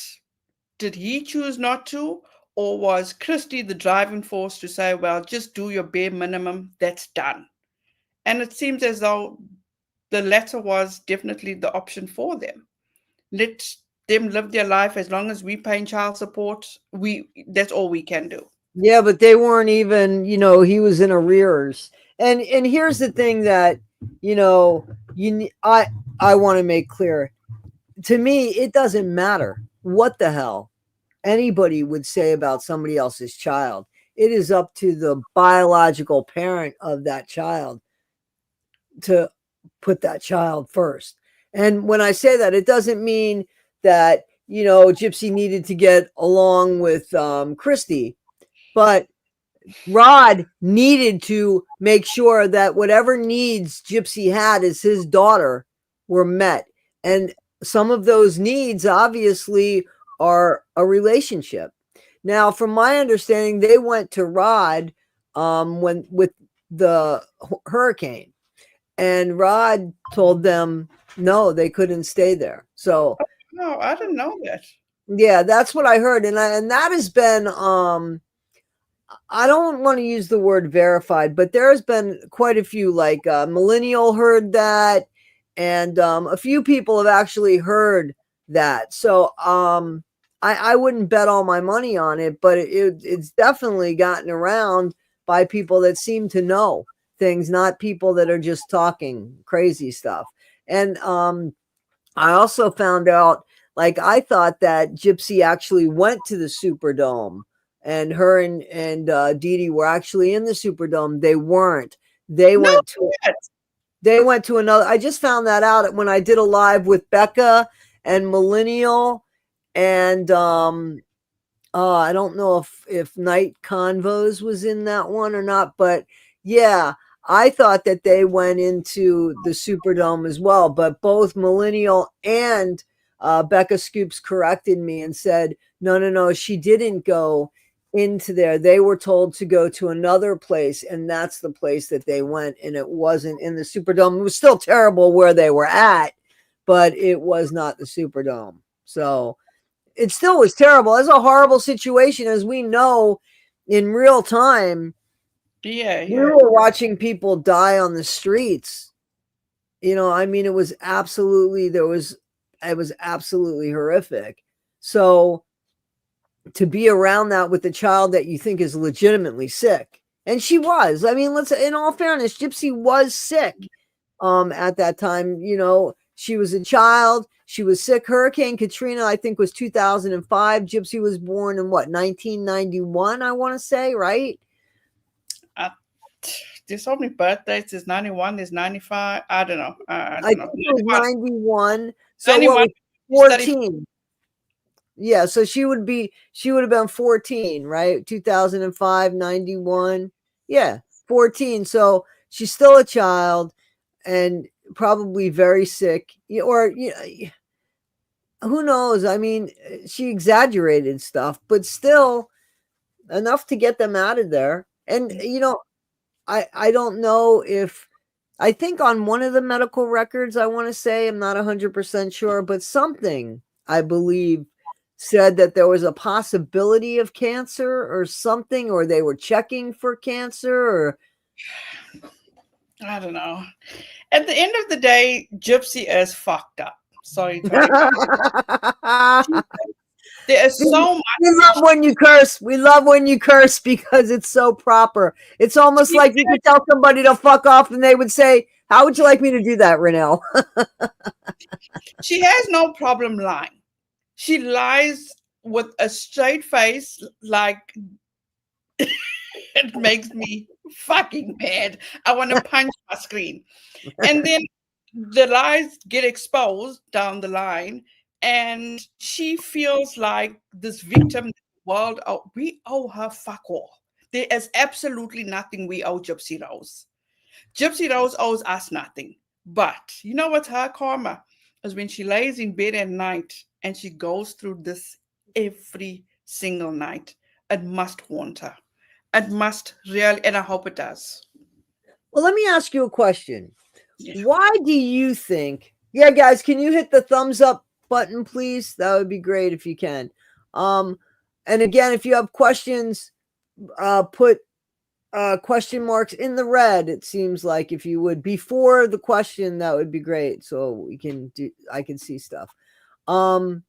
B: did he choose not to? Or was Christy the driving force to say, well, just do your bare minimum, that's done? And it seems as though the latter was definitely the option for them. Let them live their life. As long as we paying child support, that's all we can do.
A: Yeah, but they weren't even, he was in arrears. And here's the thing that, I want to make clear. To me, it doesn't matter what the hell anybody would say about somebody else's child. It is up to the biological parent of that child to put that child first. And when I say that, it doesn't mean that, Gypsy needed to get along with Christy. But Rod needed to make sure that whatever needs Gypsy had as his daughter were met. And some of those needs obviously are a relationship. Now, from my understanding, they went to Rod with the hurricane. And Rod told them no, they couldn't stay there. So
B: no, I didn't know that.
A: Yeah, that's what I heard. And that has been I don't want to use the word verified, but there has been quite a few, like Millennial heard that, and a few people have actually heard that. So I wouldn't bet all my money on it, but it's definitely gotten around by people that seem to know things, not people that are just talking crazy stuff. And I also found out, like, I thought that Gypsy actually went to the Superdome, and her and Dee Dee were actually in the Superdome. They weren't. They
B: No,
A: went to another. I just found that out when I did a live with Becca and Millennial, and I don't know if Night Convos was in that one or not, but yeah, I thought that they went into the Superdome as well. But both Millennial and Becca Scoops corrected me and said, no, she didn't go into there. They were told to go to another place, and that's the place that they went, and it wasn't in the Superdome. It was still terrible where they were at, but it was not the Superdome. So it still was terrible. It's a horrible situation, as we know in real time.
B: Yeah,
A: We were watching people die on the streets. I mean, it was absolutely horrific. So to be around that with a child that you think is legitimately sick, and she was. I mean, in all fairness, Gypsy was sick at that time. She was a child. She was sick. Hurricane Katrina, I think, was 2005. Gypsy was born in 1991, I want to say, right?
B: There's so many birthdays. There's 91, there's 95. I don't know. I
A: think
B: know.
A: it was 91. So
B: 91,
A: what was 14? Yeah, so she would have been 14, right? 2005, 91. Yeah, 14. So she's still a child and probably very sick, or who knows? I mean, she exaggerated stuff, but still enough to get them out of there. And I don't know if, I think on one of the medical records, I want to say, I'm not 100% sure, but something, I believe, said that there was a possibility of cancer or something, or they were checking for cancer, or
B: I don't know. At the end of the day, Gypsy is fucked up. Sorry, there is so much.
A: We love when you curse. We love when you curse because it's so proper. It's almost like you could tell somebody to fuck off and they would say, "How would you like me to do that, Renelle?"
B: She has no problem lying. She lies with a straight face, like it makes me fucking mad. I want to punch my screen. And then the lies get exposed down the line, and she feels like this victim world. We owe her fuck all. There is absolutely nothing we owe Gypsy Rose. Gypsy Rose owes us nothing. But you know what's her karma? Is when she lays in bed at night and she goes through this every single night. It must haunt her. It must really, and I hope it does.
A: Well, let me ask you a question.
B: Yeah.
A: Why do you think? Yeah, guys, can you hit the thumbs up button, please? That would be great if you can. And again, if you have questions, put question marks in the red. It seems like, if you would, before the question, that would be great, so I can see stuff. Oh,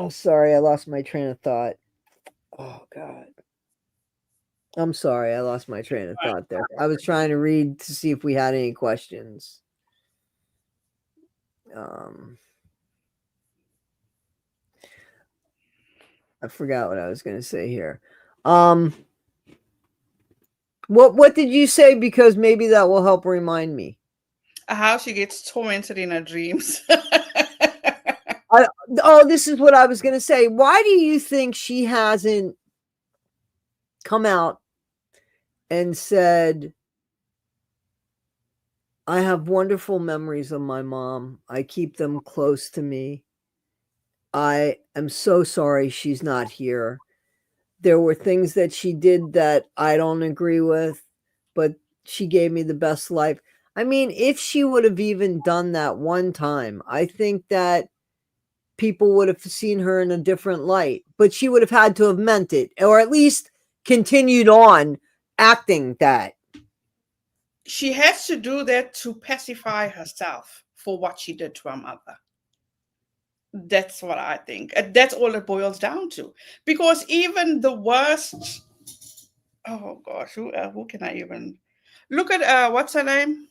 A: sorry, I lost my train of thought. Oh God, I'm sorry, I lost my train of thought there. I was trying to read to see if we had any questions. I forgot what I was going to say here. What did you say? Because maybe that will help remind me.
B: How she gets tormented in her dreams.
A: This is what I was going to say. Why do you think she hasn't come out and said, "I have wonderful memories of my mom. I keep them close to me. I am so sorry she's not here. There were things that she did that I don't agree with, but she gave me the best life." I mean, if she would have even done that one time, I think that people would have seen her in a different light, but she would have had to have meant it, or at least continued on acting that.
B: She has to do that to pacify herself for what she did to her mother. That's what I think. That's all it boils down to. Because even the worst, Oh gosh, who can I even look at? What's her name?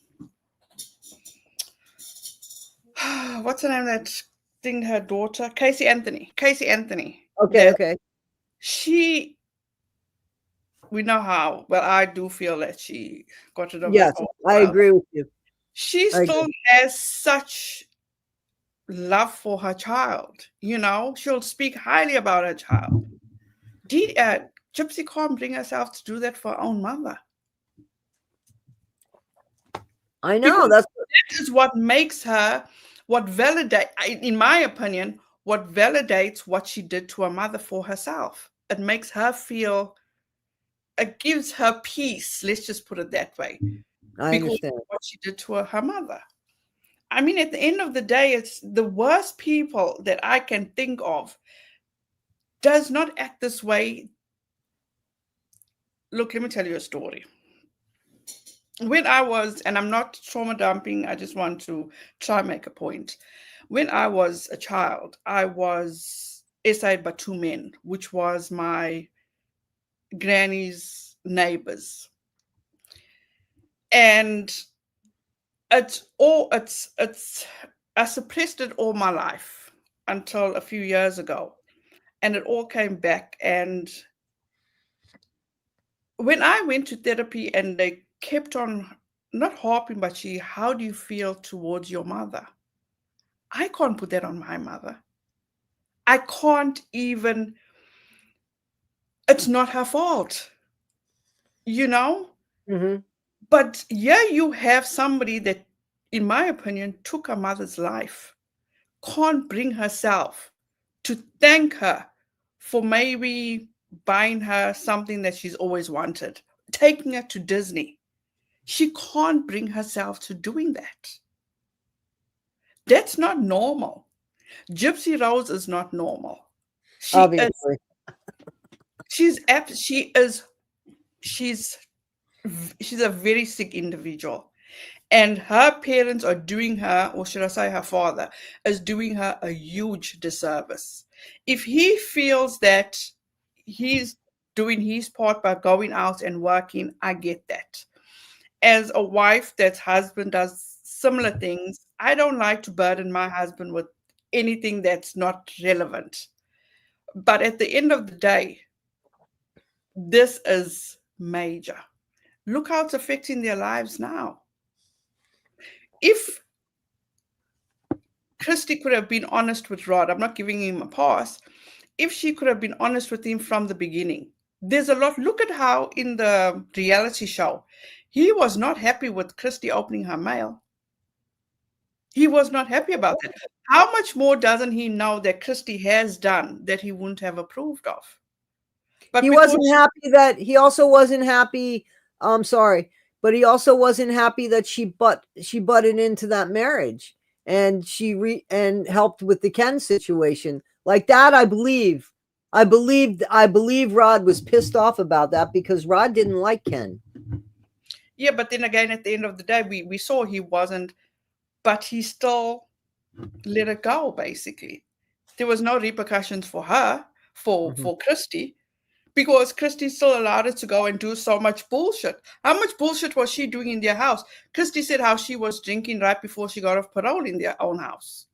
B: What's her name? That thing, her daughter, Casey Anthony. Casey Anthony.
A: Okay,
B: That
A: okay.
B: she, we know how. Well, I do feel that she got rid of her
A: Yes,
B: own
A: I
B: child.
A: agree with you.
B: She
A: I
B: still
A: agree.
B: has such love for her child. You know, she'll speak highly about her child. Gypsy can't bring herself to do that for her own mother.
A: I know.
B: Because
A: That's
B: that is what makes her, what validate, in my opinion, what validates what she did to her mother for herself. It makes her feel, it gives her peace, let's just put it that way,
A: I
B: because
A: understand.
B: of what she did to her mother. I mean, at the end of the day, it's the worst people that I can think of does not act this way. Look, let me tell you a story. When I was, and I'm not trauma dumping, I just want to try and make a point. When I was a child, I was essayed by two men, which was my granny's neighbors. And it's I suppressed it all my life until a few years ago. And it all came back. And when I went to therapy and they kept on not harping, but how do you feel towards your mother? I can't put that on my mother. I can't even, it's not her fault, you know?
A: Hmm.
B: But yeah, you have somebody that, in my opinion, took her mother's life, can't bring herself to thank her for maybe buying her something that she's always wanted, taking her to Disney. She can't bring herself to doing that. That's not normal. Gypsy Rose is not normal. She is,
A: Obviously.
B: she is, she's she's a very sick individual, and her parents are doing her, or should I say her father is doing her a huge disservice. If he feels that he's doing his part by going out and working, I get that. As a wife that's husband does similar things, I don't like to burden my husband with anything that's not relevant. But at the end of the day, this is major. Look how it's affecting their lives now. If Christy could have been honest with Rod, I'm not giving him a pass. If she could have been honest with him from the beginning, there's a lot. Look at how in the reality show, he was not happy with Christy opening her mail. He was not happy about that. How much more doesn't he know that Christy has done that he wouldn't have approved of? But
A: He
B: because
A: wasn't happy that he also wasn't happy. I'm sorry, but he also wasn't happy that she butted into that marriage and and helped with the Ken situation like that. I believe Rod was pissed off about that because Rod didn't like Ken.
B: yeah, but then again, at the end of the day, we saw he wasn't, but he still let it go, basically. There was no repercussions for her, for Christy, because Christy still allowed her to go and do so much bullshit. How much bullshit was she doing in their house? Christy said how she was drinking right before she got off parole in their own house.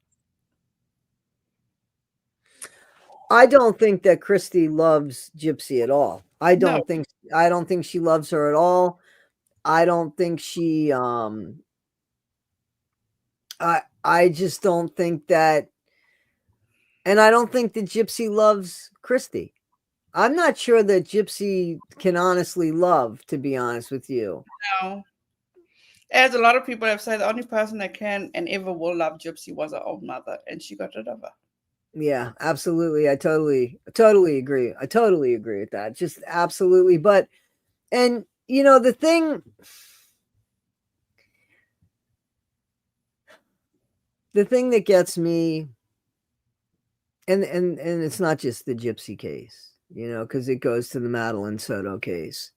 A: I don't think that Christy loves Gypsy at all.
B: No.
A: I don't think she loves her at all. I don't think she I just don't think that, and I don't think that Gypsy loves Christy. I'm not sure that Gypsy can honestly love, to be honest with you.
B: No. As a lot of people have said, the only person that can and ever will love Gypsy was her own mother, and she got rid of her.
A: Yeah, absolutely. I totally agree. I totally agree with that. Just absolutely. But, and you know, the thing that gets me, and it's not just the Gypsy case, you know, because it goes to the Madeline Soto case.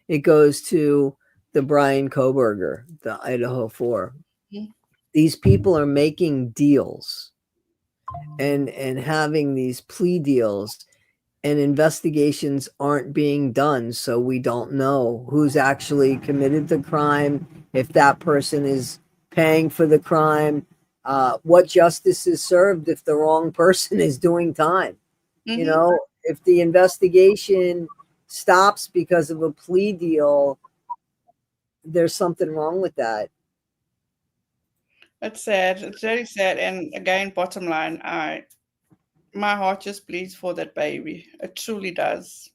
A: It goes to the Brian Koberger, the Idaho 4.
B: Mhm.
A: These people are making deals and having these plea deals, and investigations aren't being done. So we don't know who's actually committed the crime, if that person is paying for the crime, what justice is served if the wrong person is doing time.
B: Mm-hmm.
A: You know, if the investigation stops because of a plea deal, there's something wrong with that.
B: It's sad. It's very sad. And again, bottom line, my heart just bleeds for that baby. It truly does.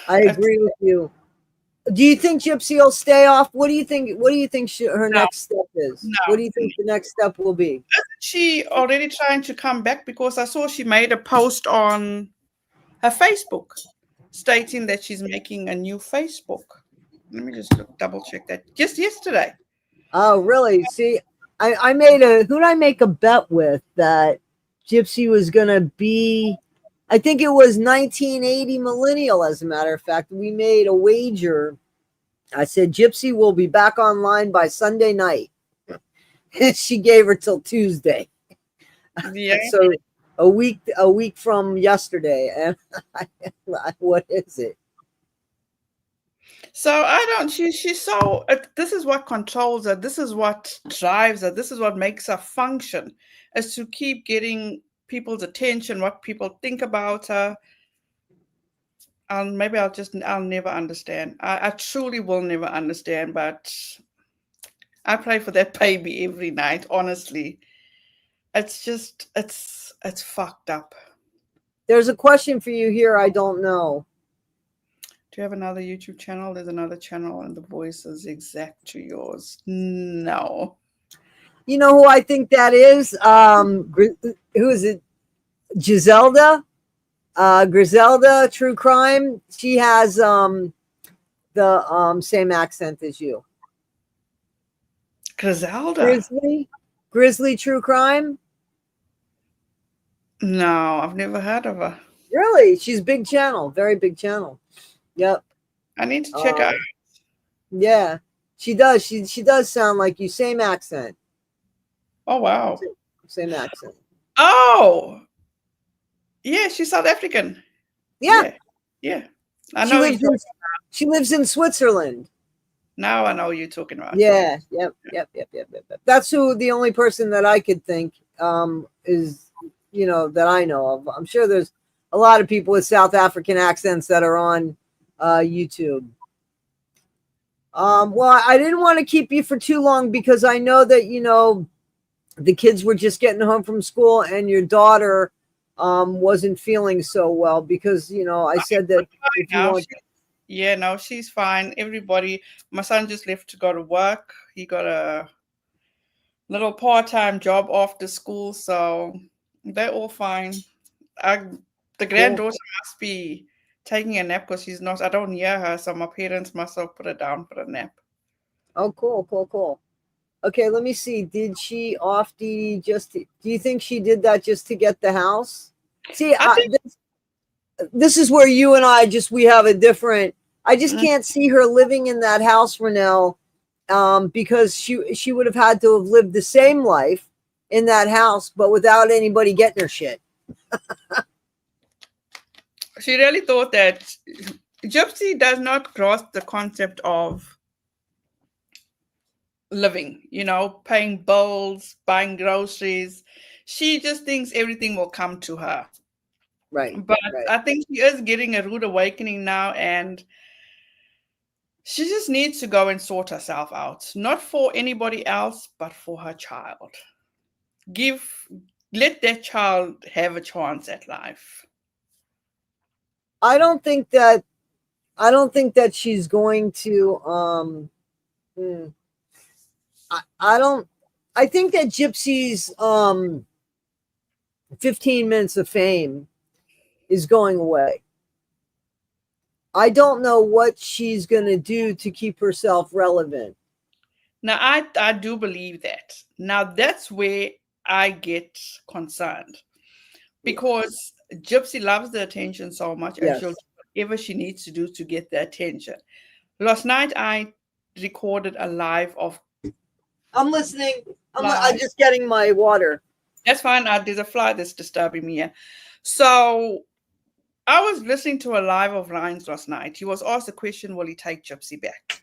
A: I agree with you. Do you think Gypsy will stay off? What do you think? What do you think her next step is?
B: No.
A: What do you think the next step will be?
B: Isn't she already trying to come back? Because I saw she made a post on her Facebook stating that she's making a new Facebook. Let me just double check that. Just yesterday.
A: Oh, really? See, who did I make a bet with that Gypsy was going to be, I think it was 1980 millennial, as a matter of fact. We made a wager. I said, Gypsy will be back online by Sunday night. She gave her till Tuesday.
B: Yeah.
A: So a week from yesterday. And what is it?
B: So she's so, this is what controls her. This is what drives her. This is what makes her function, is to keep getting people's attention, what people think about her. Maybe I'll never understand. I truly will never understand, but I pray for that baby every night, honestly. It's just, it's fucked up.
A: There's a question for you here. I don't know.
B: Do you have another YouTube channel? There's another channel and the voice is exact to yours. No.
A: You know who I think that is? Who is it? Giselda? Griselda True Crime. She has the same accent as you.
B: Griselda?
A: Grizzly True Crime?
B: No, I've never heard of her.
A: Really? She's big channel. Very big channel. Yep.
B: I need to check out.
A: Yeah, she does. She does sound like you. Same accent.
B: Oh, wow.
A: Same accent.
B: Oh, yeah, she's South African.
A: Yeah.
B: I know.
A: She lives in Switzerland.
B: Now I know you're talking about.
A: Yeah. Yep. That's the only person that I could think is, that I know of. I'm sure there's a lot of people with South African accents that are on YouTube. Well, I didn't want to keep you for too long because I know that, the kids were just getting home from school and your daughter wasn't feeling so well because, I said that if you want.
B: Yeah, no, she's fine. Everybody, my son just left to go to work. He got a little part-time job after school, so they're all fine. The granddaughter must be taking a nap because she's not. I don't hear her, so my parents must have put her down for a nap.
A: Oh, cool. Okay, let me see. Did she do you think she did that just to get the house? See, this is where you and we have a different. I just can't see her living in that house, Renelle, because she would have had to have lived the same life in that house, but without anybody getting her shit.
B: She really thought that Gypsy does not grasp the concept of living, paying bills, buying groceries. She just thinks everything will come to her.
A: Right.
B: But I think she is getting a rude awakening now, and she just needs to go and sort herself out. Not for anybody else, but for her child. Let that child have a chance at life.
A: I don't think that she's going to I think that Gypsy's 15 minutes of fame is going away. I don't know what she's going to do to keep herself relevant.
B: Now, I do believe that. Now, that's where I get concerned because Gypsy loves the attention so much and she'll do whatever she needs to do to get the attention. Last night, I recorded a live of.
A: I'm listening. I'm just getting my water.
B: That's fine. There's a fly that's disturbing me here. So I was listening to a live of Ryan's last night. He was asked the question, will he take Gypsy back?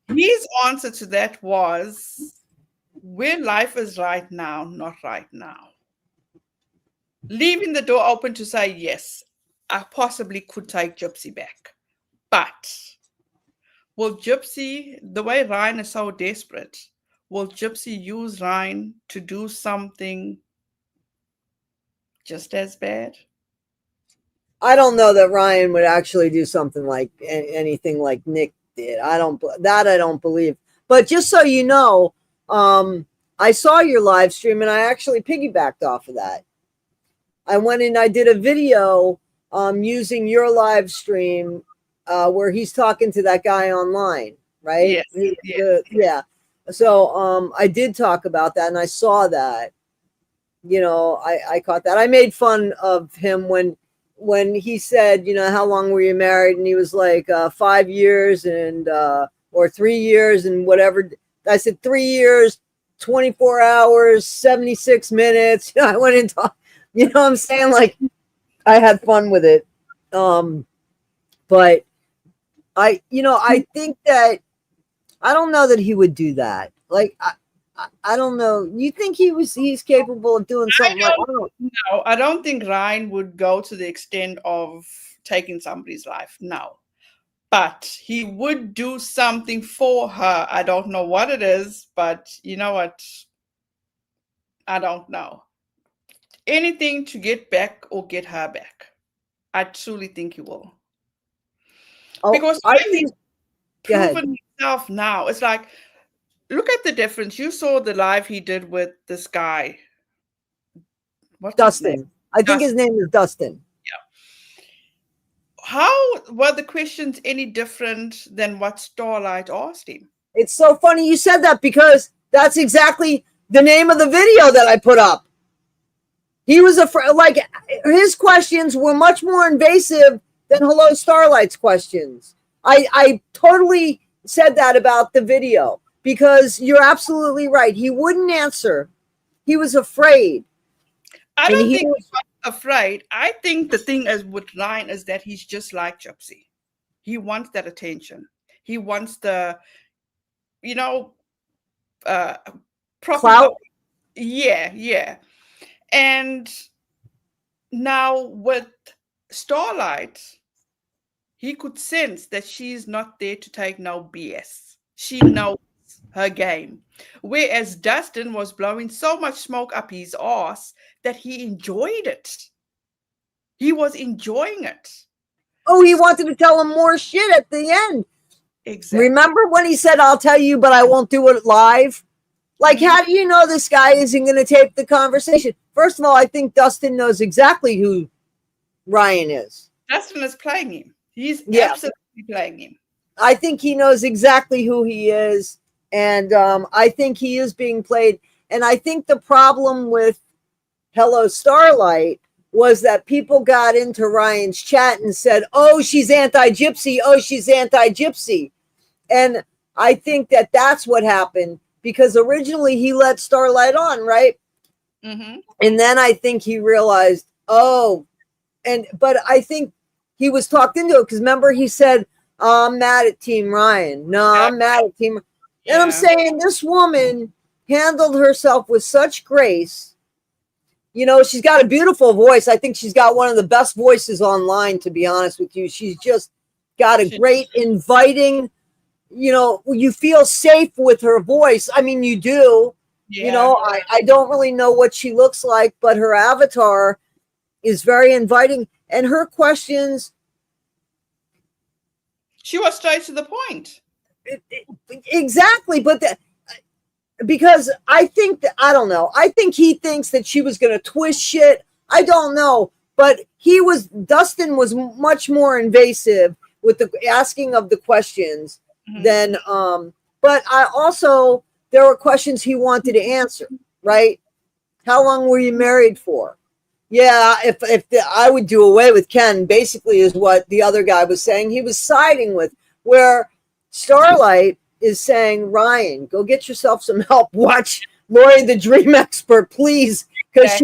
B: His answer to that was, where life is right now, not right now. Leaving the door open to say, yes, I possibly could take Gypsy back. But will Gypsy, the way Ryan is so desperate, will Gypsy use Ryan to do something just as bad?
A: I don't know that Ryan would actually do something like anything like Nick did. I don't believe. But just so you know, I saw your live stream and I actually piggybacked off of that. I went and I did a video using your live stream where he's talking to that guy online, right?
B: Yes.
A: Yeah. So I did talk about that and I saw that. You know, I caught that. I made fun of him when he said, you know, how long were you married? And he was like 5 years and or 3 years and whatever. I said 3 years, 24 hours, 76 minutes. I went and talked, you know what I'm saying? Like I had fun with it. But I think that I don't know that he would do that. Like I don't know. You think he's capable of doing something like that?
B: No, I don't think Ryan would go to the extent of taking somebody's life. No. But he would do something for her. I don't know what it is, but you know what? I don't know. Anything to get back or get her back. I truly think he will. Because I think proven himself now. It's like, look at the difference. You saw the live he did with this guy. What's
A: Dustin.
B: his name?
A: I think his name is Dustin.
B: Yeah. How were the questions any different than what Starlight asked him?
A: It's so funny you said that because that's exactly the name of the video that I put up. He was like his questions were much more invasive than Hello Starlight's questions. I totally said that about the video because you're absolutely right. He wouldn't answer. He was afraid.
B: I don't think he was afraid. I think the thing is with Ryan is that he's just like Gypsy. He wants that attention. He wants the, proper
A: clout.
B: Yeah. And now with Starlight, he could sense that she's not there to take no BS. She knows her game. Whereas Dustin was blowing so much smoke up his ass that he enjoyed it. He was enjoying it.
A: Oh, he wanted to tell him more shit at the end.
B: Exactly.
A: Remember when he said, I'll tell you, but I won't do it live? Like, how do you know this guy isn't going to tape the conversation? First of all, I think Dustin knows exactly who Ryan is.
B: Dustin is playing him. He's absolutely playing him.
A: I think he knows exactly who he is. And I think he is being played. And I think the problem with Hello Starlight was that people got into Ryan's chat and said, oh, she's anti-Gypsy. Oh, she's anti-Gypsy. And I think that that's what happened because originally he let Starlight on, right?
B: Mm-hmm.
A: And then I think he realized, but I think he was talked into it because remember he said, oh, I'm mad at Team Ryan. No, I'm mad at Team Ryan. Yeah. And I'm saying this woman handled herself with such grace. You know, she's got a beautiful voice. I think she's got one of the best voices online, to be honest with you. She's just got a great, inviting, you feel safe with her voice. I mean, you do. Yeah. I don't really know what she looks like, but her avatar is very inviting. And her questions.
B: She was straight to the point.
A: Exactly. But because I think that, I don't know. I think he thinks that she was going to twist shit. I don't know. But Dustin was much more invasive with the asking of the questions than, but there were questions he wanted to answer, right? How long were you married for? Yeah, if I would do away with Ken, basically is what the other guy was saying. He was siding with where Starlight is saying, Ryan, go get yourself some help. Watch Lori the Dream Expert, please, because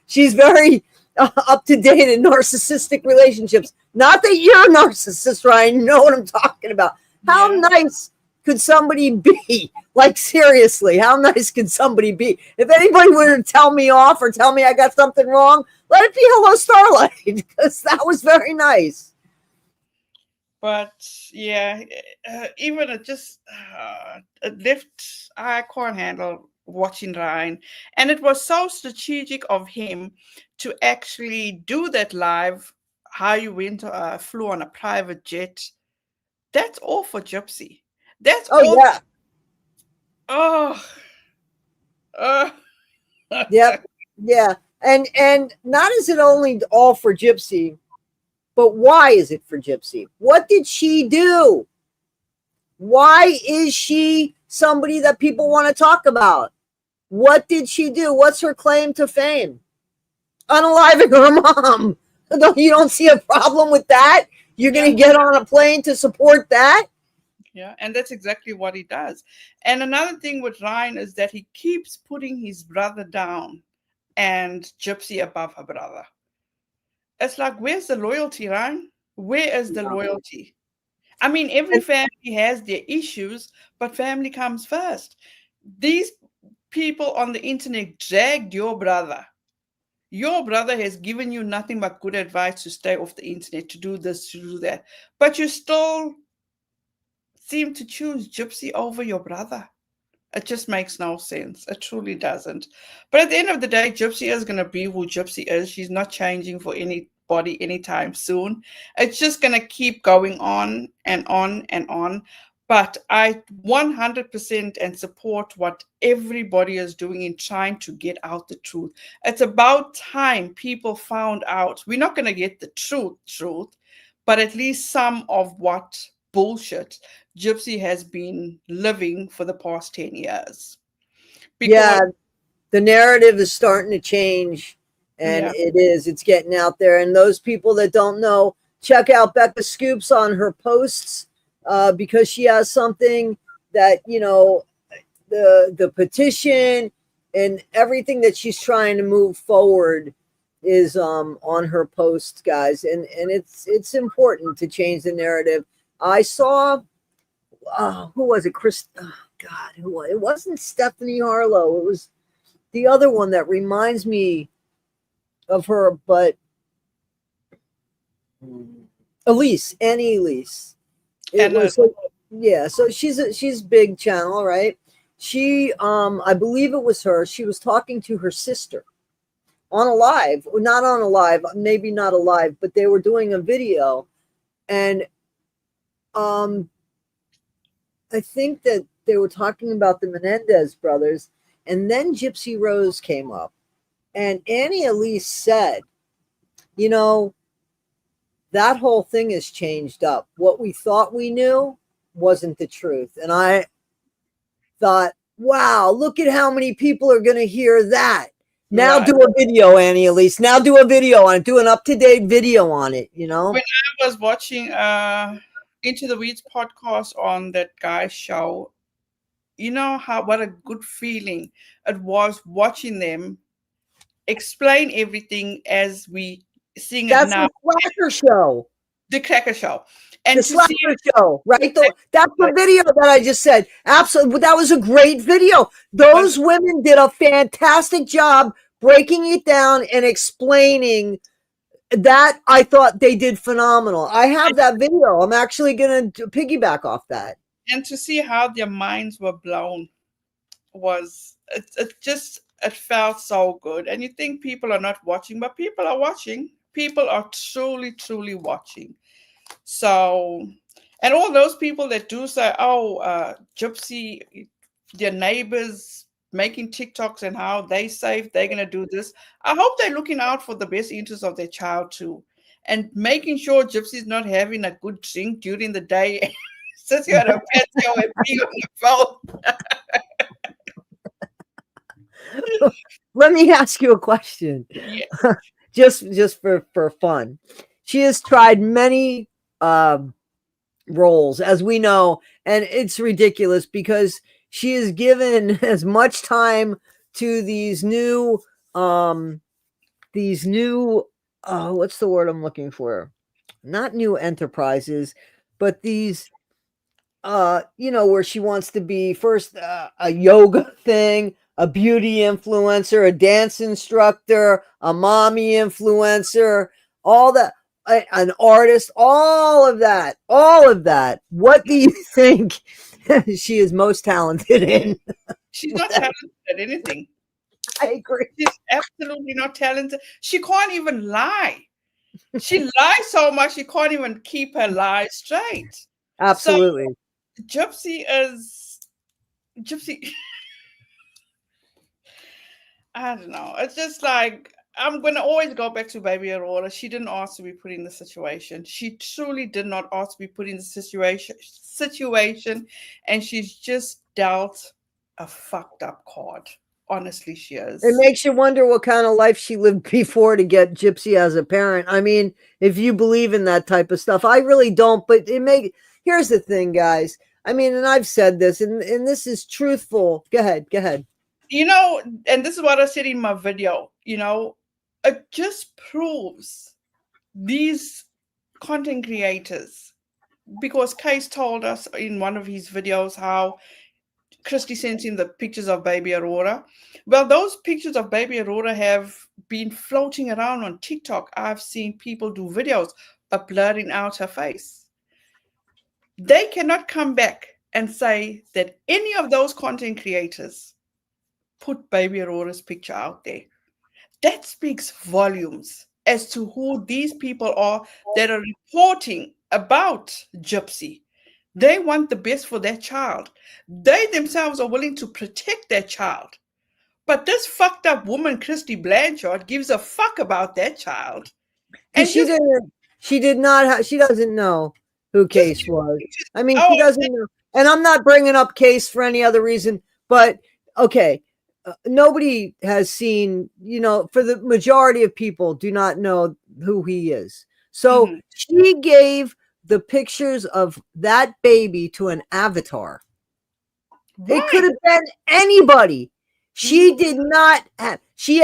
A: she's very up to date in narcissistic relationships. Not that you're a narcissist, Ryan. You know what I'm talking about. How nice could somebody be? Like, seriously, how nice could somebody be? If anybody were to tell me off or tell me I got something wrong, let it be Hello Starlight, because that was very nice.
B: But yeah, even it just it left. I can't handle watching Ryan, and it was so strategic of him to actually do that live. How you went, flew on a private jet. That's all for Gypsy. That's
A: Oh,
B: all.
A: yeah.
B: Oh, uh,
A: Yep. Yeah. And not is it only all for Gypsy, but why is it for Gypsy? What did she do? Why is she somebody that people want to talk about? What did she do? What's her claim to fame? Unaliving her mom. You don't see a problem with that? You're going to get on a plane to support that?
B: Yeah, and that's exactly what he does. And another thing with Ryan is that he keeps putting his brother down and Gypsy above her brother. It's like, where's the loyalty, Ryan? Where is the loyalty? I mean, every family has their issues, but family comes first. These people on the internet dragged your brother. Your brother has given you nothing but good advice to stay off the internet, to do this, to do that. But you still seem to choose Gypsy over your brother. It just makes no sense. It truly doesn't. But at the end of the day, Gypsy is going to be who Gypsy is. She's not changing for anybody anytime soon. It's just going to keep going on and on and on. But I 100% and support what everybody is doing in trying to get out the truth. It's about time people found out. We're not going to get the truth, but at least some of what bullshit Gypsy has been living for the past 10 years.
A: Yeah, the narrative is starting to change, and it's getting out there. And those people that don't know, check out Becca Scoops on her posts, because she has something that, the petition and everything that she's trying to move forward is on her posts, guys. And it's important to change the narrative. I saw, who was it? God, who was it? It wasn't Stephanie Harlow. It was the other one that reminds me of her, but Annie Elise. It was, so she's big channel, right? She, I believe it was her. She was talking to her sister on a live, not on a live, maybe not a live, but they were doing a video, and I think that they were talking about the Menendez brothers, and then Gypsy Rose came up, and Annie Elise said, that whole thing has changed up. What we thought we knew wasn't the truth. And I thought, wow, look at how many people are going to hear that. Now do a video, Annie Elise. Now do a video on it. Do an up-to-date video on it,
B: When I was watching Into the Weeds podcast on that guy's show, what a good feeling it was watching them explain everything as we seeing it now.
A: The Cracker Show.
B: The Cracker Show. And
A: the Slacker Show, right? That's the video that I just said. Absolutely. That was a great video. Those women did a fantastic job breaking it down and explaining that. I thought they did phenomenal. I have that video. I'm actually going to piggyback off that.
B: And to see how their minds were blown it felt so good. And you think people are not watching, but people are watching. People are truly, truly watching. So, and all those people that do say, Gypsy, their neighbors making TikToks and how they safe, they're going to do this. I hope they're looking out for the best interests of their child too. And making sure Gypsy's not having a good drink during the day. Since you're at a patio and being on the phone.
A: Let me ask you a question.
B: Yeah.
A: just for fun. She has tried many roles, as we know, and it's ridiculous because she is given as much time to these new these new, what's the word I'm looking for? Not new enterprises, but these, where she wants to be first a yoga thing, a beauty influencer, a dance instructor, a mommy influencer, all that, an artist, all of that, all of that. What do you think she is most talented in?
B: She's not talented at anything.
A: I agree.
B: She's absolutely not talented. She can't even lie. She lies so much she can't even keep her lies straight.
A: Absolutely.
B: So Gypsy. I don't know. It's just like I'm gonna always go back to baby Aurora. She didn't ask to be put in the situation. She truly did not ask to be put in the situation, and she's just dealt a fucked up card. Honestly, she is.
A: It makes you wonder what kind of life she lived before to get Gypsy as a parent. I mean, if you believe in that type of stuff, I really don't. But here's the thing, guys. I mean, and I've said this, and this is truthful. Go ahead.
B: And this is what I said in my video. It just proves these content creators, because Case told us in one of his videos how Christy sent him the pictures of baby Aurora. Well, those pictures of baby Aurora have been floating around on TikTok. I've seen people do videos of blurring out her face. They cannot come back and say that any of those content creators put baby Aurora's picture out there. That speaks volumes as to who these people are that are reporting about Gypsy. They want the best for their child. They themselves are willing to protect their child. But this fucked up woman, Christy Blanchard, gives a fuck about that child.
A: And she doesn't know who Case was. I mean, she doesn't know. And I'm not bringing up Case for any other reason, but okay. Nobody has seen, for the majority of people do not know who he is. So she gave the pictures of that baby to an avatar. Right. It could have been anybody. She did not have, she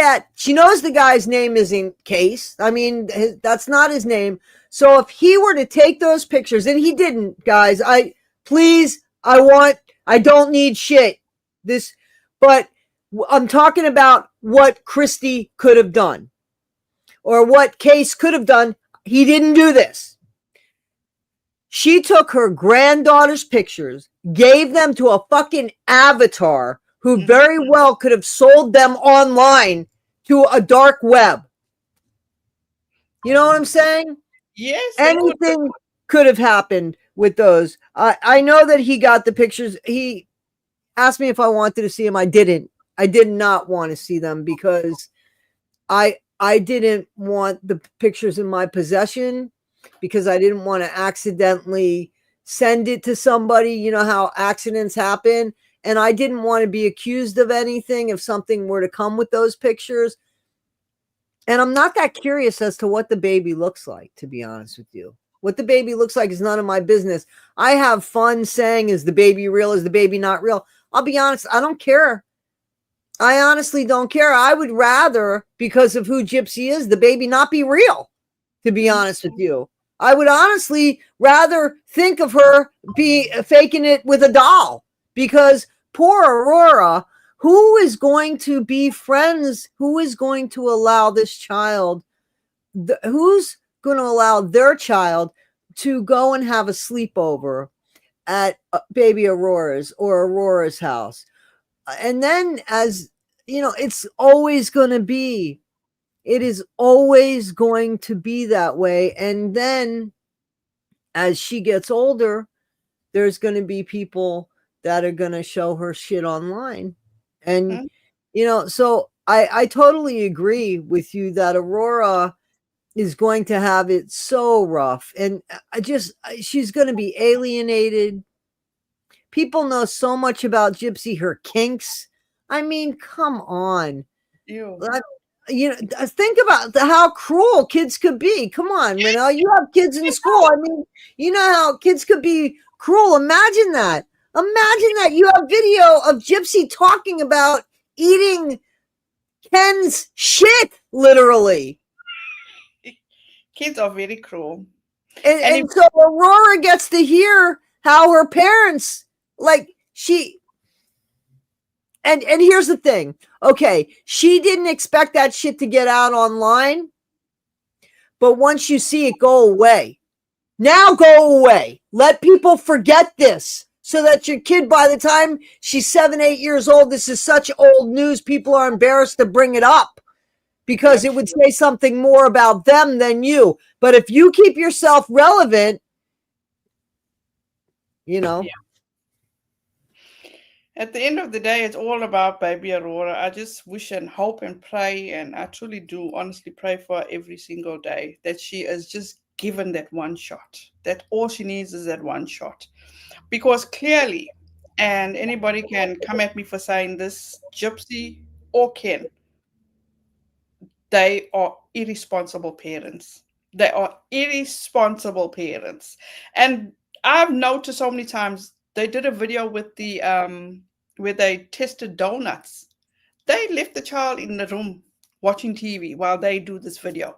A: knows the guy's name isn't Case. I mean, that's not his name. So if he were to take those pictures, and he didn't, guys, I don't need shit. But I'm talking about what Christy could have done or what Case could have done. He didn't do this. She took her granddaughter's pictures, gave them to a fucking avatar who very well could have sold them online to a dark web. You know what I'm saying?
B: Yes.
A: Anything could have happened with those. I know that he got the pictures. He asked me if I wanted to see them. I didn't. I did not want to see them because I didn't want the pictures in my possession because I didn't want to accidentally send it to somebody. You know how accidents happen. And I didn't want to be accused of anything if something were to come with those pictures. And I'm not that curious as to what the baby looks like, to be honest with you. What the baby looks like is none of my business. I have fun saying, is the baby real? Is the baby not real? I'll be honest, I don't care. I honestly don't care. I would rather, because of who Gypsy is, the baby not be real, to be honest with you. I would honestly rather think of her faking it with a doll, because poor Aurora, who is going to be friends? Who is going to allow this child? Who's going to allow their child to go and have a sleepover at baby Aurora's or Aurora's house? And then, as you know, it is always going to be that way. And then as she gets older, there's going to be people that are going to show her shit online. And, so I totally agree with you that Aurora is going to have it so rough. And she's going to be alienated. People know so much about Gypsy, her kinks. I mean, come on.
B: Ew.
A: Think about how cruel kids could be. Come on, Renelle, you have kids in school. I mean, you know how kids could be cruel. Imagine that. Imagine that you have video of Gypsy talking about eating Ken's shit, literally.
B: Kids are very cruel.
A: And so Aurora gets to hear how her parents, like, and here's the thing. Okay, she didn't expect that shit to get out online, but once you see it, go away. Now go away. Let people forget this so that your kid, by the time she's 7, 8 years old, this is such old news, people are embarrassed to bring it up because it would say something more about them than you. But if you keep yourself relevant, you know.
B: Yeah. At the end of the day, it's all about baby Aurora. I just wish and hope and pray, and I truly do honestly pray for her every single day that she is just given that one shot, that all she needs is that one shot. Because clearly, and anybody can come at me for saying this, Gypsy or Ken, they are irresponsible parents. They are irresponsible parents. And I've noticed so many times they did a video with the where they tested donuts. They left the child in the room watching TV while they do this video.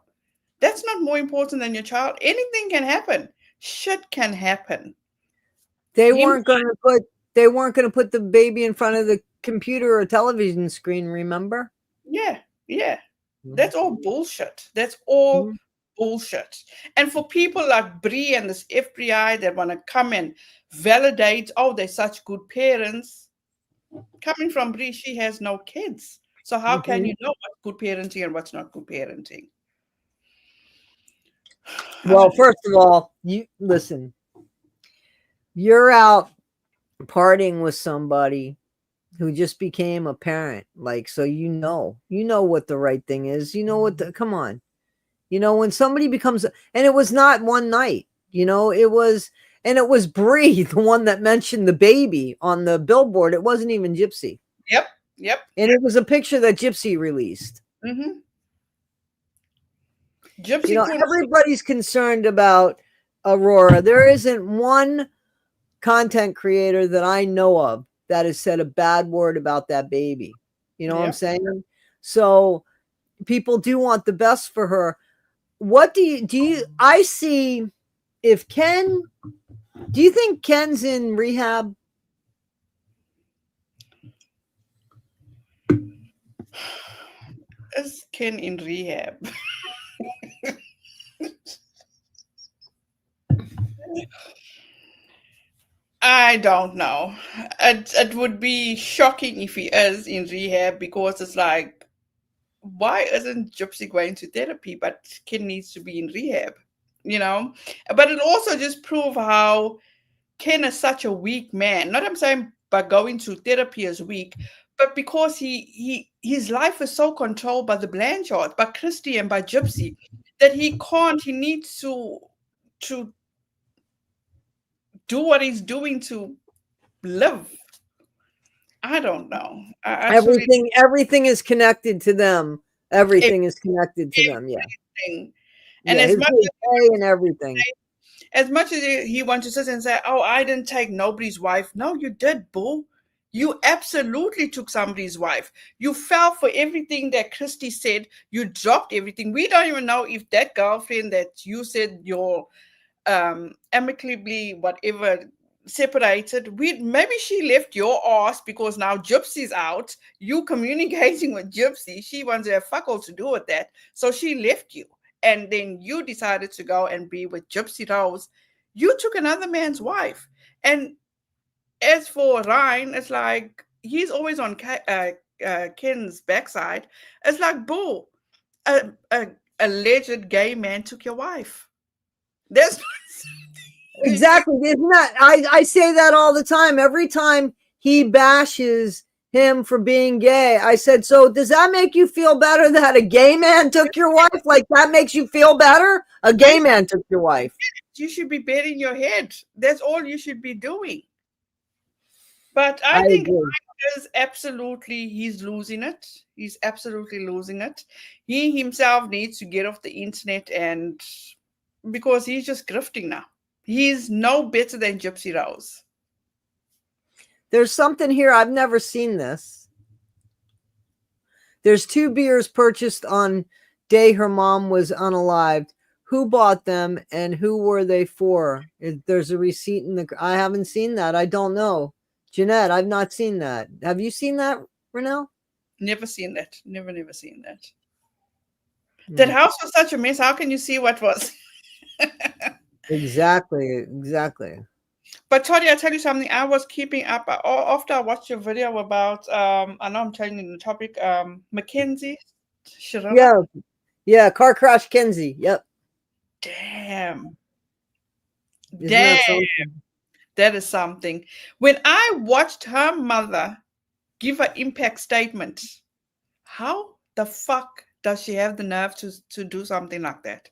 B: That's not more important than your child. Anything can happen. Shit can happen.
A: They weren't going to put the baby in front of the computer or television screen, remember?
B: Yeah. That's all bullshit. That's all bullshit. And for people like Bree and this FBI that want to come and validate, oh, they're such good parents. Coming from Bree, she has no kids. So how can you know what's good parenting and what's not good parenting?
A: Well, first of all, you listen. You're out partying with somebody who just became a parent. Like, so you know what the right thing is. You know what come on. You know, when somebody becomes, and it was not one night, you know, it was Bree, the one that mentioned the baby on the billboard. It wasn't even Gypsy.
B: Yep.
A: And it was a picture that Gypsy released.
B: Mm-hmm. Gypsy,
A: you know, everybody's concerned about Aurora. There isn't one content creator that I know of that has said a bad word about that baby. You know what I'm saying? So people do want the best for her. What do you I see if Ken, do you think Ken's in rehab?
B: Is Ken in rehab? I don't know. It would be shocking if he is in rehab because it's like, why isn't Gypsy going to therapy? But Ken needs to be in rehab, you know? But it also just proves how Ken is such a weak man. Not I'm saying by going to therapy is weak, but because his life is so controlled by the Blanchard, by Christy and by Gypsy, that he needs to do what he's doing to live. I don't know.
A: Everything is connected to them. Everything is connected to them. Yeah.
B: And
A: as much as and everything.
B: As much as he wants to sit and say, "Oh, I didn't take nobody's wife." No, you did, boo. You absolutely took somebody's wife. You fell for everything that Christy said. You dropped everything. We don't even know if that girlfriend that you said you're amicably whatever separated, maybe she left your ass because now Gypsy's out. You communicating with Gypsy. She wants to have fuck all to do with that. So she left you. And then you decided to go and be with Gypsy Rose. You took another man's wife. And as for Ryan, it's like he's always on Ken's backside. It's like, boo, a alleged gay man took your wife. That's
A: exactly. Isn't that I say that all the time. Every time he bashes him for being gay, I said, so does that make you feel better that a gay man took your wife? Like that makes you feel better? A gay man took your wife.
B: You should be betting your head. That's all you should be doing. But I think is absolutely, he's losing it. He's absolutely losing it. He himself needs to get off the internet, and because he's just grifting now. He's no better than Gypsy Rose.
A: There's something here. I've never seen this. There's 2 beers purchased on day her mom was unalived. Who bought them and who were they for? There's a receipt in the. I haven't seen that. I don't know. Jeanette, I've not seen that. Have you seen that, Renelle?
B: Never seen that. Never seen that. That house was such a mess. How can you see what was?
A: Exactly.
B: But Toddy, I tell you something. I was keeping up after I watched your video about. I know I'm telling you the topic. McKenzie,
A: Yeah. Car crash, Kenzie. Yep.
B: Damn.
A: That
B: That is something. When I watched her mother give an impact statement, how the fuck does she have the nerve to do something like that?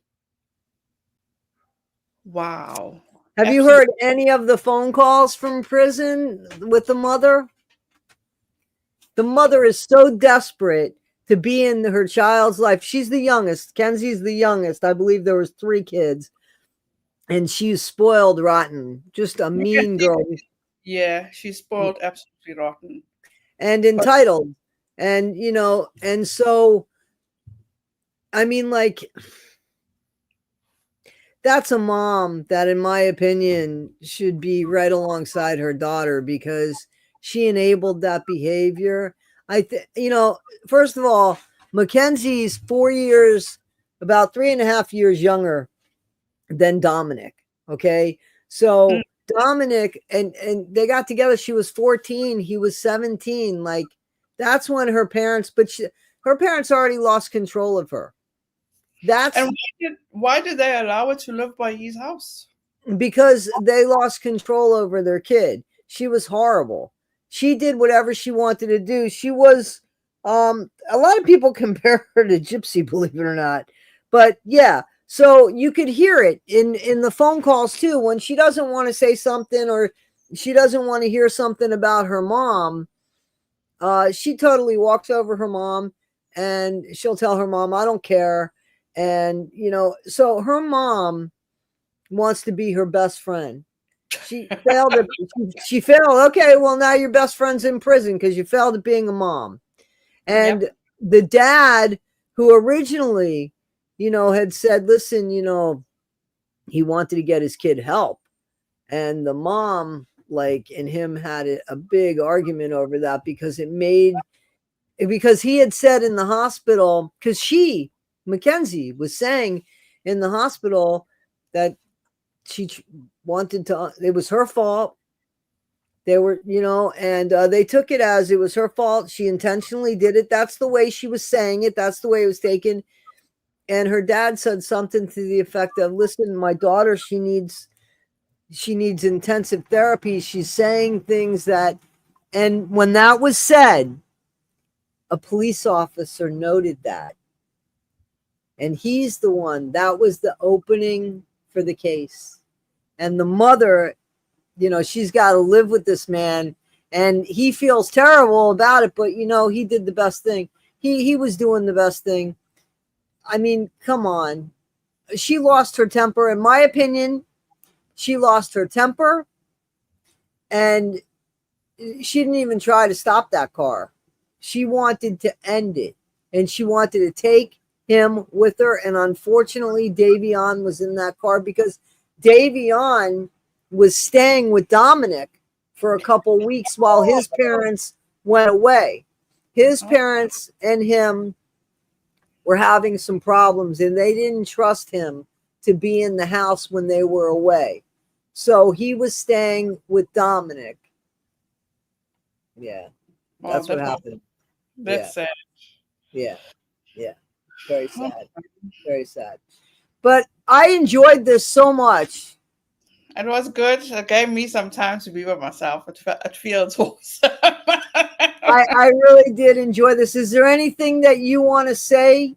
B: Wow.
A: Have you heard any of the phone calls from prison with the mother? The mother is so desperate to be in her child's life. She's the youngest. Kenzie's the youngest. I believe there was 3 kids. And she's spoiled rotten. Just a mean girl.
B: Yeah, she's spoiled absolutely rotten.
A: And entitled. And, and so, I mean, like, that's a mom that, in my opinion, should be right alongside her daughter because she enabled that behavior. First of all, McKenzie's 4 years, about 3.5 years younger than Dominic. Okay. So Dominic and they got together. She was 14. He was 17. Like, that's when her parents, her parents already lost control of her.
B: And why did they allow her to live by his house?
A: Because they lost control over their kid. She was horrible. She did whatever she wanted to do. She was, a lot of people compare her to Gypsy, believe it or not. But yeah, so you could hear it in the phone calls too. When she doesn't want to say something or she doesn't want to hear something about her mom, she totally walks over her mom and she'll tell her mom, I don't care. And, so her mom wants to be her best friend. She failed. She failed. Okay, well, now your best friend's in prison because you failed at being a mom. And the dad, who originally, had said, listen, he wanted to get his kid help. And the mom, and him had a big argument over that because he had said in the hospital, because McKenzie was saying in the hospital that she wanted to, it was her fault. They were, and they took it as it was her fault. She intentionally did it. That's the way she was saying it. That's the way it was taken. And her dad said something to the effect of, listen, my daughter, she needs intensive therapy. She's saying things that, and when that was said, a police officer noted that. And he's the one, that was the opening for the case. And the mother, she's got to live with this man and he feels terrible about it, but he did the best thing. He was doing the best thing. I mean, come on. She lost her temper. In my opinion, she lost her temper and she didn't even try to stop that car. She wanted to end it and she wanted to take him with her. And unfortunately, Davion was in that car because Davion was staying with Dominic for a couple weeks while his parents went away. His parents and him were having some problems and they didn't trust him to be in the house when they were away. So he was staying with Dominic. Yeah. That's what happened.
B: That's sad.
A: Yeah. Very sad. Very sad. But I enjoyed this so much.
B: It was good. It gave me some time to be with myself. It feels awesome.
A: I really did enjoy this. Is there anything that you want to say?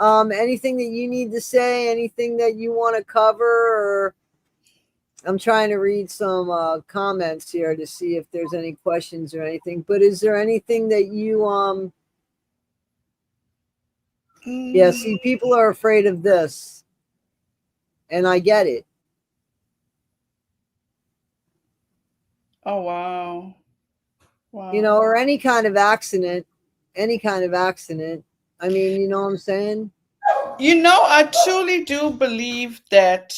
A: Anything that you need to say? Anything that you want to cover? Or I'm trying to read some comments here to see if there's any questions or anything. But is there anything that you Yeah, see, people are afraid of this. And I get it.
B: Oh, wow.
A: Or any kind of accident. any kind of accident. I mean, you know what I'm saying?
B: I truly do believe that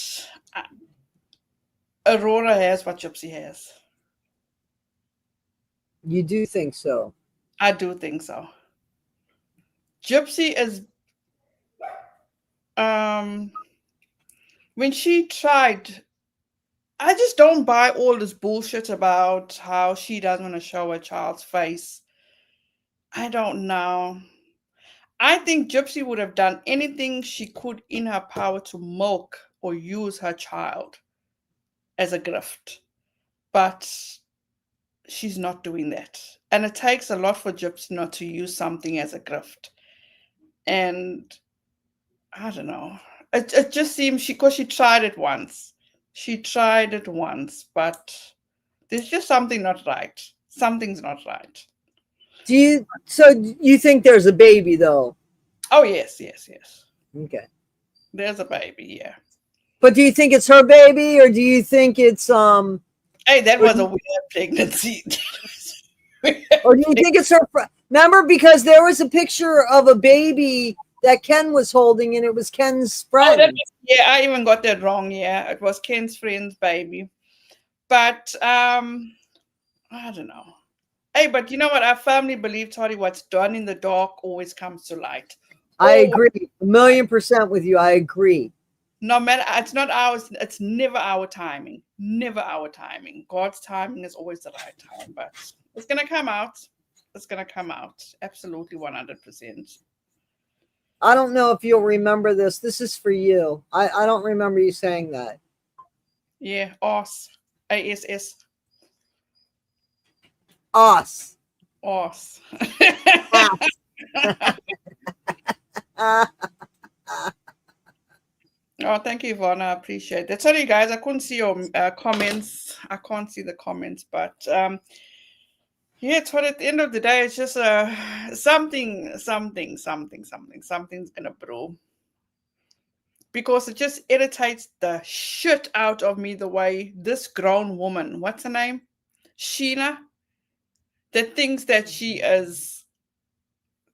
B: Aurora has what Gypsy has.
A: You do think so?
B: I do think so. Gypsy is when she tried, I just don't buy all this bullshit about how she doesn't want to show her child's face. I don't know. I think Gypsy would have done anything she could in her power to milk or use her child as a gift. But she's not doing that. And it takes a lot for Gypsy not to use something as a gift. And I don't know. It just seems because she tried it once. She tried it once, but there's just something not right. Something's not right.
A: So you think there's a baby though?
B: Oh yes.
A: Okay.
B: There's a baby, yeah.
A: But do you think it's her baby, or do you think it's
B: Hey, that was a weird pregnancy.
A: or do you think it's her? Remember, because there was a picture of a baby that Ken was holding, and it was Ken's friend.
B: Yeah, I even got that wrong. Yeah, it was Ken's friend's baby. But I don't know. Hey, but you know what? Our family believes, Toddy, what's done in the dark always comes to light.
A: I agree 1,000,000% with you. I agree.
B: No matter, it's not ours. It's never our timing. Never our timing. God's timing is always the right time. But it's gonna come out. It's gonna come out. Absolutely, 100%.
A: I don't know if you'll remember this. This is for you. I don't remember you saying that.
B: Yeah, ASS. ASS.
A: Us.
B: ASS. Oh, thank you, Ivana. I appreciate that. Sorry, guys, I couldn't see your comments. I can't see the comments, but yeah, it's what at the end of the day, it's just something's gonna brew. Because it just irritates the shit out of me the way this grown woman, what's her name? Sheena, that thinks that she is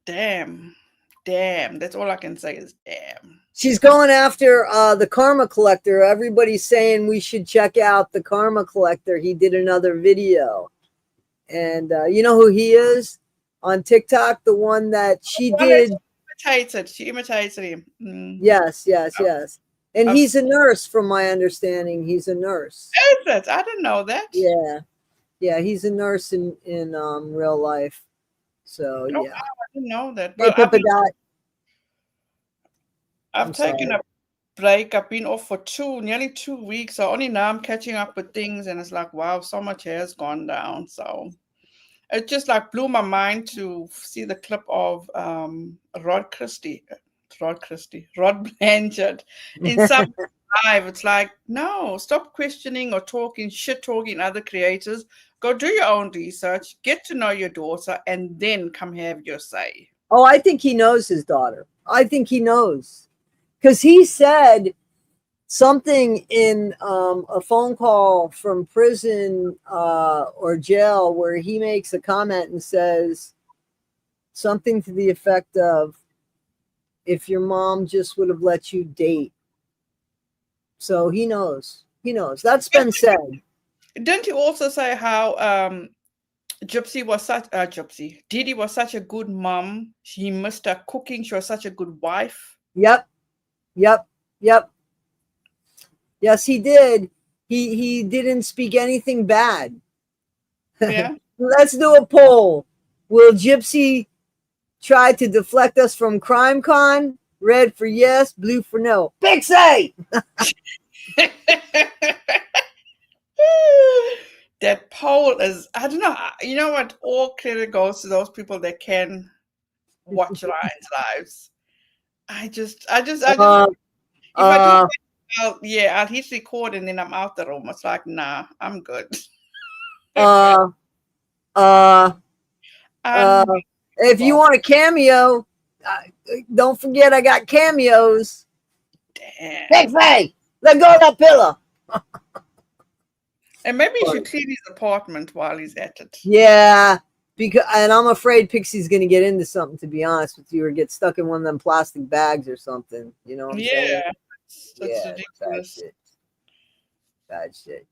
B: damn. That's all I can say is damn.
A: She's going after the Karma Collector. Everybody's saying we should check out the Karma Collector. He did another video. And you know who he is on TikTok? The one that she did.
B: She imitated him. Mm.
A: Yes. And he's a nurse, from my understanding. He's a nurse.
B: Is it? I didn't know that.
A: Yeah, he's a nurse in real life. So yeah,
B: I didn't know that.
A: But
B: I've taken a break. I've been off for nearly 2 weeks. So only now I'm catching up with things, and it's like, wow, so much has gone down. So it just like blew my mind to see the clip of Rod Blanchard in some live. It's like, no, stop questioning or talking other creators. Go do your own research, get to know your daughter, and then come have your say.
A: Oh, I think he knows his daughter. I think he knows. Because he said something in a phone call from prison or jail where he makes a comment and says something to the effect of, if your mom just would have let you date. So he knows. That's been said.
B: Didn't you also say how Didi was such a good mom? She missed her cooking. She was such a good wife.
A: Yep. Yes, he did. He didn't speak anything bad.
B: Yeah.
A: Let's do a poll. Will Gypsy try to deflect us from CrimeCon? Red for yes, blue for no. Pixie!
B: That poll is, I don't know. You know what? All credit goes to those people that can watch Ryan's lives. I'll hit record and then I'm out the room. It's like, nah, I'm good.
A: If you want a cameo, don't forget I got cameos.
B: Damn.
A: Hey, Faye, let go of that pillow.
B: And maybe he should clean his apartment while he's at it.
A: Yeah, Because, and I'm afraid Pixie's going to get into something, to be honest with you, or get stuck in one of them plastic bags or something. You know what I'm saying?
B: Yeah, that's
A: Yeah, bad
B: ridiculous.
A: shit. Bad shit.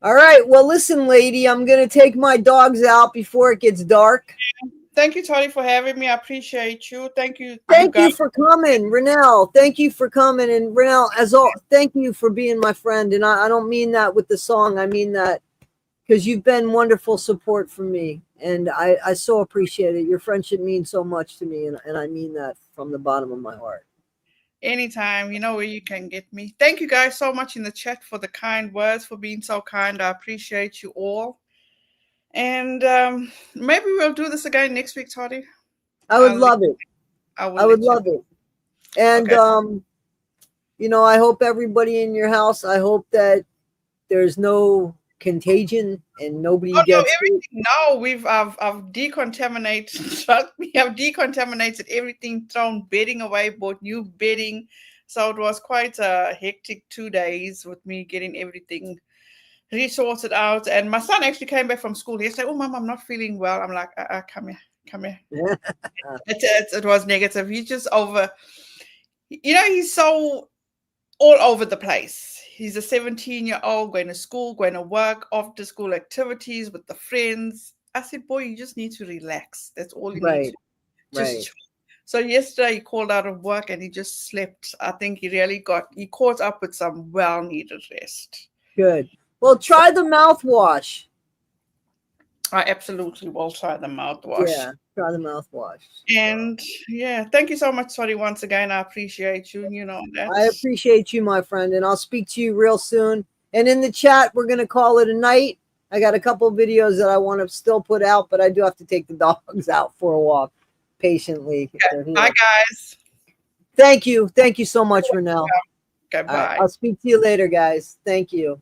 A: All right. Well, listen, lady, I'm going to take my dogs out before it gets dark.
B: Thank you, Tony, for having me. I appreciate you. Thank you.
A: Thank you
B: guys.
A: for coming, Renelle. Thank you for coming. And Renelle, as all, thank you for being my friend. And I don't mean that with the song. I mean that because you've been wonderful support for me. And I so appreciate it. Your friendship means so much to me. And I mean that from the bottom of my heart.
B: Anytime, you know where you can get me. Thank you guys so much in the chat for the kind words, for being so kind. I appreciate you all. And maybe we'll do this again next week, Toddy.
A: I would love it. I would love it. And, you know, I hope everybody in your house, I hope that there's no contagion and nobody gets
B: no, I've decontaminated. We have decontaminated everything, thrown bedding away, bought new bedding. So it was quite a hectic 2 days with me getting everything resorted out. And my son actually came back from school. He said, "Oh, Mom, I'm not feeling well." I'm like, "Come here." It was negative. He's just over. You know, he's so all over the place. He's a 17-year-old going to school, going to work, after school activities with the friends. I said, boy, you just need to relax. That's all you need to do. Just So yesterday he called out of work and he just slept. I think he caught up with some well-needed rest.
A: Good. Well, try the mouthwash.
B: I absolutely will try the mouthwash.
A: Yeah, try the mouthwash.
B: And yeah, thank you so much, sorry, once again. I appreciate you. You know that.
A: I appreciate you, my friend, and I'll speak to you real soon. And in the chat, we're gonna call it a night. I got a couple of videos that I want to still put out, but I do have to take the dogs out for a walk patiently.
B: Okay. Bye, guys.
A: Thank you. Thank you so much, Renelle.
B: Okay, bye.
A: I'll speak to you later, guys. Thank you.